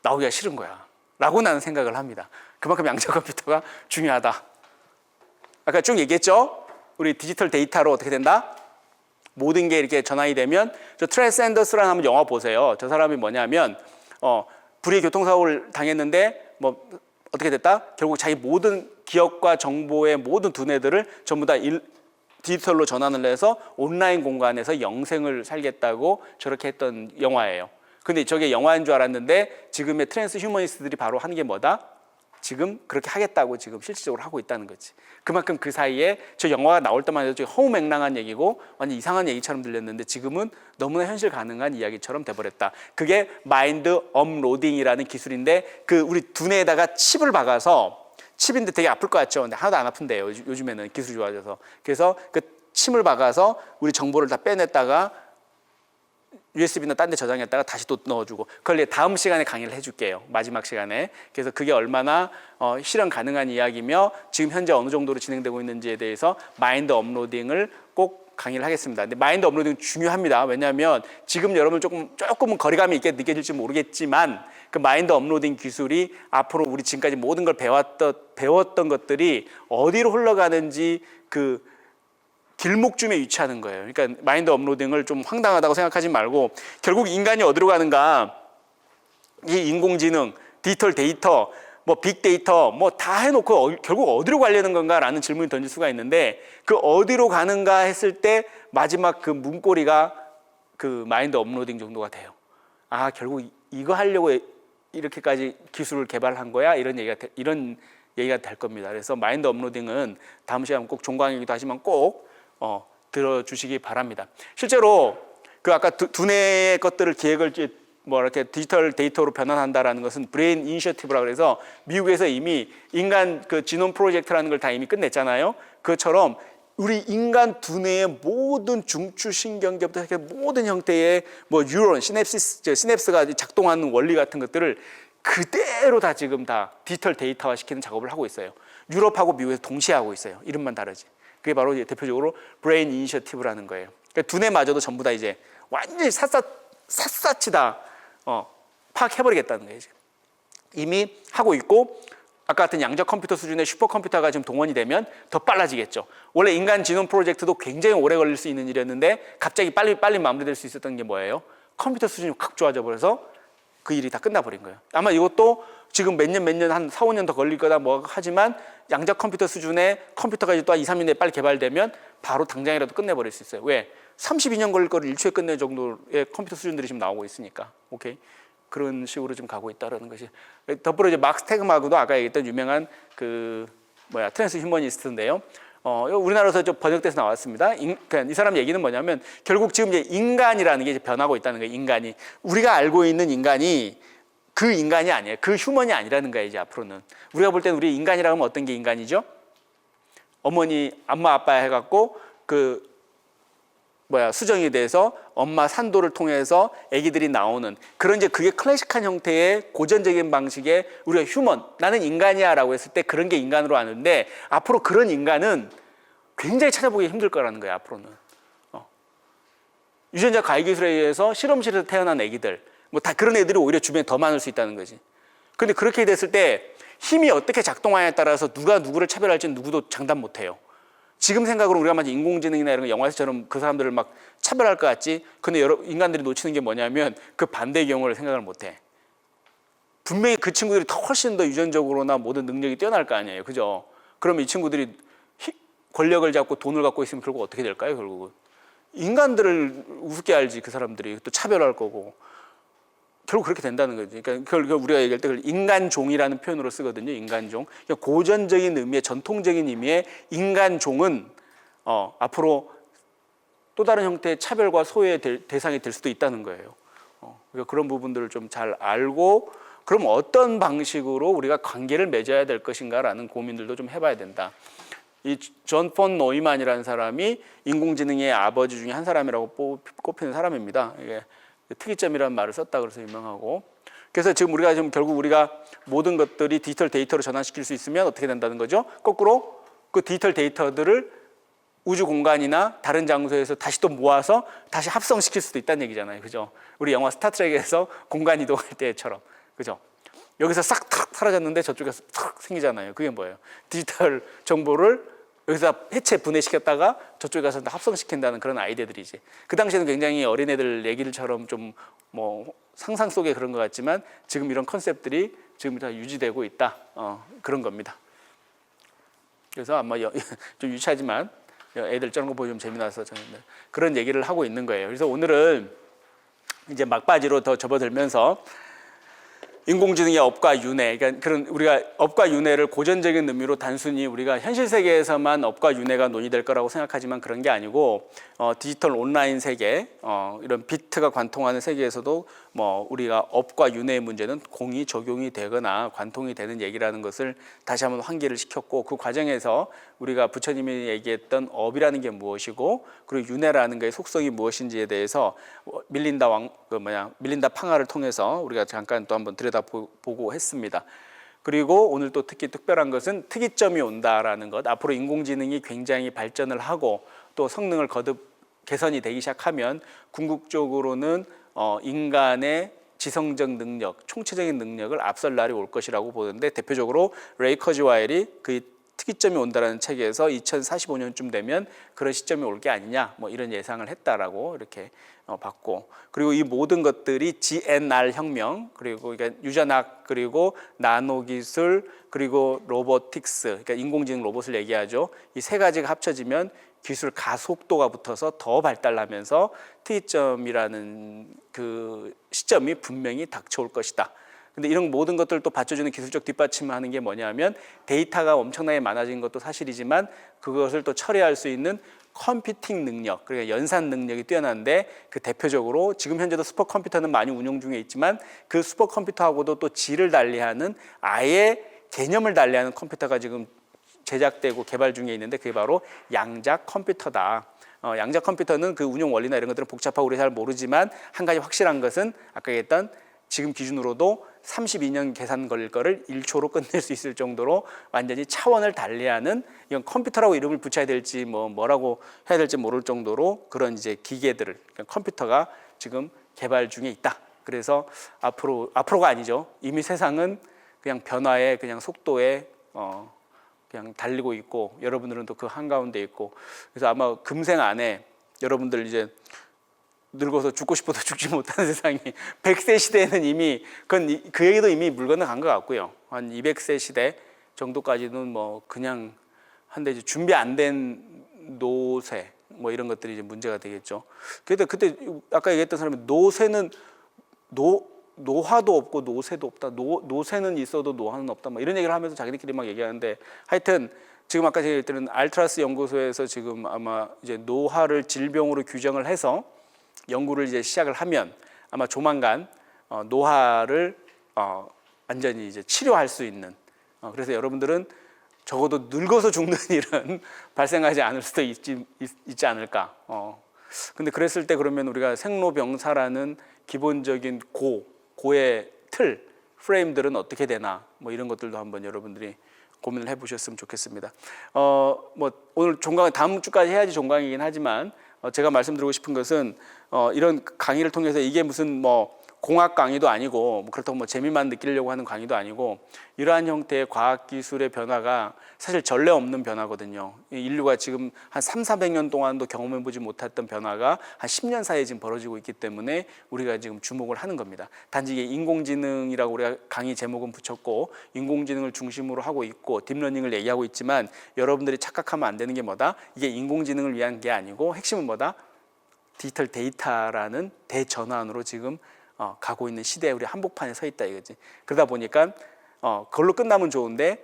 나오기가 싫은 거야 라고 나는 생각을 합니다. 그만큼 양자 컴퓨터가 중요하다. 아까 쭉 얘기했죠. 우리 디지털 데이터로 어떻게 된다? 모든 게 이렇게 전환이 되면 저 트레이스 샌더스라는 한번 영화 보세요. 저 사람이 뭐냐면 불의 교통사고를 당했는데 뭐 어떻게 됐다? 결국 자기 모든 기억과 정보의 모든 두뇌들을 전부 다 디지털로 전환을 해서 온라인 공간에서 영생을 살겠다고 저렇게 했던 영화예요. 근데 저게 영화인 줄 알았는데 지금의 트랜스 휴머니스트들이 바로 하는 게 뭐다? 지금 그렇게 하겠다고 지금 실질적으로 하고 있다는 거지. 그만큼 그 사이에 저 영화가 나올 때만 해도 허무맹랑한 얘기고 완전 이상한 얘기처럼 들렸는데 지금은 너무나 현실 가능한 이야기처럼 돼버렸다. 그게 마인드 업로딩이라는 기술인데 그 우리 두뇌에다가 칩을 박아서 칩인데 되게 아플 것 같죠. 근데 하나도 안 아픈데요. 요즘에는 기술이 좋아져서. 그래서 그 침을 박아서 우리 정보를 다 빼냈다가 USB나 딴 데 저장했다가 다시 또 넣어주고 그걸 다음 시간에 강의를 해줄게요. 마지막 시간에. 그래서 그게 얼마나 실현 가능한 이야기며 지금 현재 어느 정도로 진행되고 있는지에 대해서 마인드 업로딩을 꼭 강의를 하겠습니다. 근데 마인드 업로딩 중요합니다. 왜냐하면 지금 여러분 조금은 거리감이 있게 느껴질지 모르겠지만 그 마인드 업로딩 기술이 앞으로 우리 지금까지 모든 걸 배웠던 것들이 어디로 흘러가는지 그 길목쯤에 위치하는 거예요. 그러니까 마인드 업로딩을 좀 황당하다고 생각하지 말고 결국 인간이 어디로 가는가, 이 인공지능, 디지털 데이터, 뭐 빅데이터 뭐 다 해놓고 결국 어디로 가려는 건가라는 질문이 던질 수가 있는데 그 어디로 가는가 했을 때 마지막 그 문고리가 그 마인드 업로딩 정도가 돼요. 아, 결국 이거 하려고 이렇게까지 기술을 개발한 거야? 이런 얘기가 될 겁니다. 그래서 마인드 업로딩은 다음 시간에 꼭 종강이기도 하지만 꼭 들어주시기 바랍니다. 실제로 그 아까 두뇌의 것들을 기획을 뭐 이렇게 디지털 데이터로 변환한다라는 것은 브레인 이니셔티브라고 해서 미국에서 이미 인간 그 지놈 프로젝트라는 걸 다 이미 끝냈잖아요. 그것처럼 우리 인간 두뇌의 모든 중추신경계부터 해서 모든 형태의 뭐 뉴런, 시냅스가 작동하는 원리 같은 것들을 그대로 다 지금 다 디지털 데이터화 시키는 작업을 하고 있어요. 유럽하고 미국에서 동시에 하고 있어요. 이름만 다르지. 그게 바로 대표적으로 브레인 이니셔티브라는 거예요. 그러니까 두뇌마저도 전부 다 이제 완전히 샅샅이 다 파악해버리겠다는 거예요. 이미 하고 있고 아까 같은 양적 컴퓨터 수준의 슈퍼컴퓨터가 지금 동원이 되면 더 빨라지겠죠. 원래 인간 지놈 프로젝트도 굉장히 오래 걸릴 수 있는 일이었는데 갑자기 빨리 마무리될 수 있었던 게 뭐예요? 컴퓨터 수준이 확 좋아져 버려서 그 일이 다 끝나버린 거예요. 아마 이것도 지금 몇 년 한 4, 5년 더 걸릴 거다 뭐 하지만 양적 컴퓨터 수준의 컴퓨터가 또 2, 3년 내에 빨리 개발되면 바로 당장이라도 끝내버릴 수 있어요. 왜? 32년 걸릴 거를 일초에 끝낼 정도의 컴퓨터 수준들이 지금 나오고 있으니까. 오케이. 그런 식으로 좀 가고 있다라는 것이. 덧불어 이제 막스 태그마그도 아까 얘기했던 유명한 트랜스 휴머니스트인데요. 우리나라에서 좀 번역돼서 나왔습니다. 그러니까 이 사람 얘기는 뭐냐면 결국 지금 이제 인간이라는 게 이제 변하고 있다는 거예요. 인간이. 우리가 알고 있는 인간이 그 인간이 아니에요. 그 휴먼이 아니라는 거예요. 이제 앞으로는. 우리가 볼 때는 우리 인간이라고 하면 어떤 게 인간이죠? 어머니, 엄마, 아빠 해갖고 수정이 돼서 엄마 산도를 통해서 아기들이 나오는 그런 이제 그게 클래식한 형태의 고전적인 방식의 우리가 휴먼, 나는 인간이야라고 했을 때 그런 게 인간으로 아는데 앞으로 그런 인간은 굉장히 찾아보기 힘들 거라는 거예요. 앞으로는. 유전자 가해 기술에 의해서 실험실에서 태어난 아기들 뭐 다 그런 애들이 오히려 주변에 더 많을 수 있다는 거지. 근데 그렇게 됐을 때 힘이 어떻게 작동하냐에 따라서 누가 누구를 차별할지는 누구도 장담 못 해요. 지금 생각으로 우리가 마치 인공지능이나 이런 거 영화에서처럼 그 사람들을 막 차별할 것 같지. 근데 인간들이 놓치는 게 뭐냐면 그 반대의 경우를 생각을 못 해. 분명히 그 친구들이 더 훨씬 더 유전적으로나 모든 능력이 뛰어날 거 아니에요. 그죠? 그러면 이 친구들이 권력을 잡고 돈을 갖고 있으면 결국 어떻게 될까요? 결국은. 인간들을 우습게 알지 그 사람들이 또 차별할 거고. 결국 그렇게 된다는 거지. 그러니까 그걸 우리가 얘기할 때 인간종이라는 표현으로 쓰거든요. 인간종. 그러니까 고전적인 의미의 전통적인 의미의 인간종은 앞으로 또 다른 형태의 차별과 소외의 대상이 될 수도 있다는 거예요. 그러니까 그런 부분들을 좀 잘 알고 그럼 어떤 방식으로 우리가 관계를 맺어야 될 것인가라는 고민들도 좀 해봐야 된다. 이 존 폰 노이만이라는 사람이 인공지능의 아버지 중에 한 사람이라고 꼽히는 사람입니다. 이게 특이점이라는 말을 썼다 그래서 유명하고. 그래서 지금 결국 우리가 모든 것들이 디지털 데이터로 전환시킬 수 있으면 어떻게 된다는 거죠? 거꾸로 그 디지털 데이터들을 우주 공간이나 다른 장소에서 다시 또 모아서 다시 합성시킬 수도 있다는 얘기잖아요. 그죠? 우리 영화 스타트rek에서 공간 이동할 때처럼. 그죠? 여기서 싹 탁 사라졌는데 저쪽에서 탁 생기잖아요. 그게 뭐예요? 디지털 정보를 여기서 해체 분해시켰다가 저쪽에 가서 합성시킨다는 그런 아이디어들이지. 그 당시에는 굉장히 어린애들 얘기들처럼 좀 뭐 상상 속에 그런 것 같지만 지금 이런 컨셉들이 지금 다 유지되고 있다. 그런 겁니다. 그래서 아마 좀 유치하지만 애들 저런 거 보면 좀 재미나서 저는 그런 얘기를 하고 있는 거예요. 그래서 오늘은 이제 막바지로 더 접어들면서 인공지능의 업과 윤회, 그러니까 그런 우리가 업과 윤회를 고전적인 의미로 단순히 우리가 현실 세계에서만 업과 윤회가 논의될 거라고 생각하지만 그런 게 아니고 디지털 온라인 세계, 이런 비트가 관통하는 세계에서도 뭐 우리가 업과 윤회의 문제는 공이 적용이 되거나 관통이 되는 얘기라는 것을 다시 한번 환기를 시켰고, 그 과정에서 우리가 부처님이 얘기했던 업이라는 게 무엇이고 그리고 윤회라는 것의 속성이 무엇인지에 대해서 밀린다 팡하를 통해서 우리가 잠깐 또 한번 들여다보고 했습니다. 그리고 오늘 또 특히 특별한 것은 특이점이 온다라는 것. 앞으로 인공지능이 굉장히 발전을 하고 또 성능을 거듭 개선이 되기 시작하면 궁극적으로는 인간의 지성적 능력, 총체적인 능력을 앞설 날이 올 것이라고 보는데, 대표적으로 레이 커즈와일이 그 특이점이 온다라는 책에서 2045년쯤 되면 그런 시점이 올 게 아니냐, 뭐 이런 예상을 했다라고 이렇게 봤고, 그리고 이 모든 것들이 GNR 혁명, 그리고 그러니까 유전학, 그리고 나노 기술, 그리고 로보틱스, 그러니까 인공지능 로봇을 얘기하죠. 이 세 가지가 합쳐지면 기술 가속도가 붙어서 더 발달하면서 특이점이라는 그 시점이 분명히 닥쳐올 것이다. 근데 이런 모든 것들을 또 받쳐주는 기술적 뒷받침을 하는 게 뭐냐면, 데이터가 엄청나게 많아진 것도 사실이지만 그것을 또 처리할 수 있는 컴퓨팅 능력, 그러니까 연산 능력이 뛰어난데, 그 대표적으로 지금 현재도 슈퍼컴퓨터는 많이 운용 중에 있지만 그 슈퍼컴퓨터하고도 또 질을 달리하는, 아예 개념을 달리하는 컴퓨터가 지금 제작되고 개발 중에 있는데, 그게 바로 양자 컴퓨터다. 양자 컴퓨터는 그 운용 원리나 이런 것들은 복잡하고 우리 잘 모르지만, 한 가지 확실한 것은 아까 얘기했던 지금 기준으로도 32년 계산 걸릴 거를 1초로 끝낼 수 있을 정도로 완전히 차원을 달리하는, 이건 컴퓨터라고 이름을 붙여야 될지 뭐라고 해야 될지 모를 정도로 그런 이제 기계들을, 그러니까 컴퓨터가 지금 개발 중에 있다. 그래서 앞으로가 아니죠. 이미 세상은 그냥 변화의 그냥 속도에 그냥 달리고 있고, 여러분들은 또 그 한가운데 있고, 그래서 아마 금생 안에 여러분들 이제 늙어서 죽고 싶어도 죽지 못하는 세상이 100세 시대에는 이미 그 얘기도 이미 물 건너간 것 같고요. 한 200세 시대 정도까지는 뭐 그냥 한데, 이제 준비 안 된 노쇠 뭐 이런 것들이 이제 문제가 되겠죠. 그때 아까 얘기했던 사람이 노쇠는 노화도 없고 노쇠도 없다. 노쇠는 있어도 노화는 없다. 뭐 이런 얘기를 하면서 자기들끼리 막 얘기하는데, 하여튼 지금 아까 제가 얘기했던 알트라스 연구소에서 지금 아마 이제 노화를 질병으로 규정을 해서 연구를 이제 시작을 하면 아마 조만간 노화를 완전히 이제 치료할 수 있는, 그래서 여러분들은 적어도 늙어서 죽는 일은 발생하지 않을 수도 있지 않을까. 근데 그랬을 때 그러면 우리가 생로병사라는 기본적인 고의 틀, 프레임들은 어떻게 되나, 뭐 이런 것들도 한번 여러분들이 고민을 해보셨으면 좋겠습니다. 뭐 오늘 종강, 다음 주까지 해야지 종강이긴 하지만 제가 말씀드리고 싶은 것은 이런 강의를 통해서 이게 무슨 뭐 공학 강의도 아니고 그렇다고 뭐 재미만 느끼려고 하는 강의도 아니고, 이러한 형태의 과학기술의 변화가 사실 전례 없는 변화거든요. 인류가 지금 한 300~400년 동안도 경험해보지 못했던 변화가 한 10년 사이에 지금 벌어지고 있기 때문에 우리가 지금 주목을 하는 겁니다. 단지 이게 인공지능이라고 우리가 강의 제목은 붙였고 인공지능을 중심으로 하고 있고 딥러닝을 얘기하고 있지만, 여러분들이 착각하면 안 되는 게 뭐다? 이게 인공지능을 위한 게 아니고 핵심은 뭐다? 디지털 데이터라는 대전환으로 지금 가고 있는 시대에 우리 한복판에 서 있다 이거지. 그러다 보니까 그걸로 끝나면 좋은데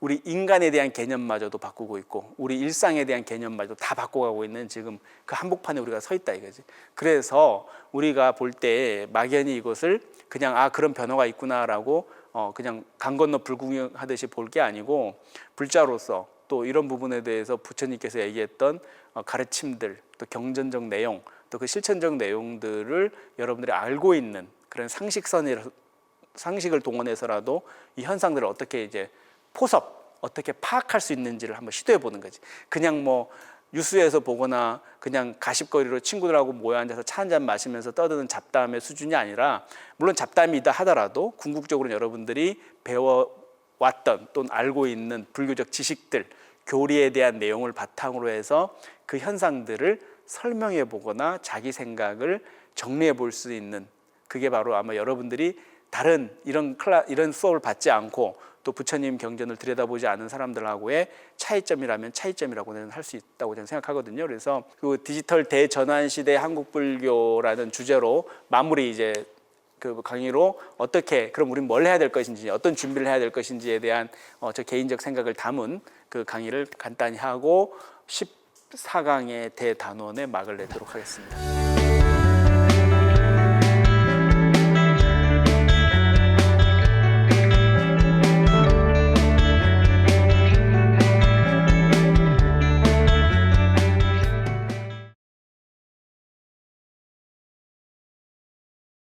우리 인간에 대한 개념마저도 바꾸고 있고 우리 일상에 대한 개념마저도 다 바꿔가고 있는 지금 그 한복판에 우리가 서 있다 이거지. 그래서 우리가 볼 때 막연히 이것을 그냥 그런 변화가 있구나라고 그냥 강 건너 불구경하듯이 볼 게 아니고, 불자로서 또 이런 부분에 대해서 부처님께서 얘기했던 가르침들, 또 경전적 내용, 또 그 실천적 내용들을 여러분들이 알고 있는 그런 상식을 동원해서라도 이 현상들을 어떻게 이제 어떻게 파악할 수 있는지를 한번 시도해 보는 거지. 그냥 뭐 뉴스에서 보거나 그냥 가십거리로 친구들하고 모여 앉아서 차 한잔 마시면서 떠드는 잡담의 수준이 아니라, 물론 잡담이다 하더라도 궁극적으로 여러분들이 배워왔던 또는 알고 있는 불교적 지식들, 교리에 대한 내용을 바탕으로 해서 그 현상들을 설명해 보거나 자기 생각을 정리해 볼 수 있는, 그게 바로 아마 여러분들이 다른 이런 수업을 받지 않고 또 부처님 경전을 들여다보지 않은 사람들하고의 차이점이라면 차이점이라고는 할 수 있다고 저는 생각하거든요. 그래서 그 디지털 대전환 시대 한국 불교라는 주제로 마무리 이제 그 강의로 어떻게, 그럼 우리는 뭘 해야 될 것인지, 어떤 준비를 해야 될 것인지에 대한 저 개인적 생각을 담은 그 강의를 간단히 하고 14강의 대단원에 막을 내도록 하겠습니다.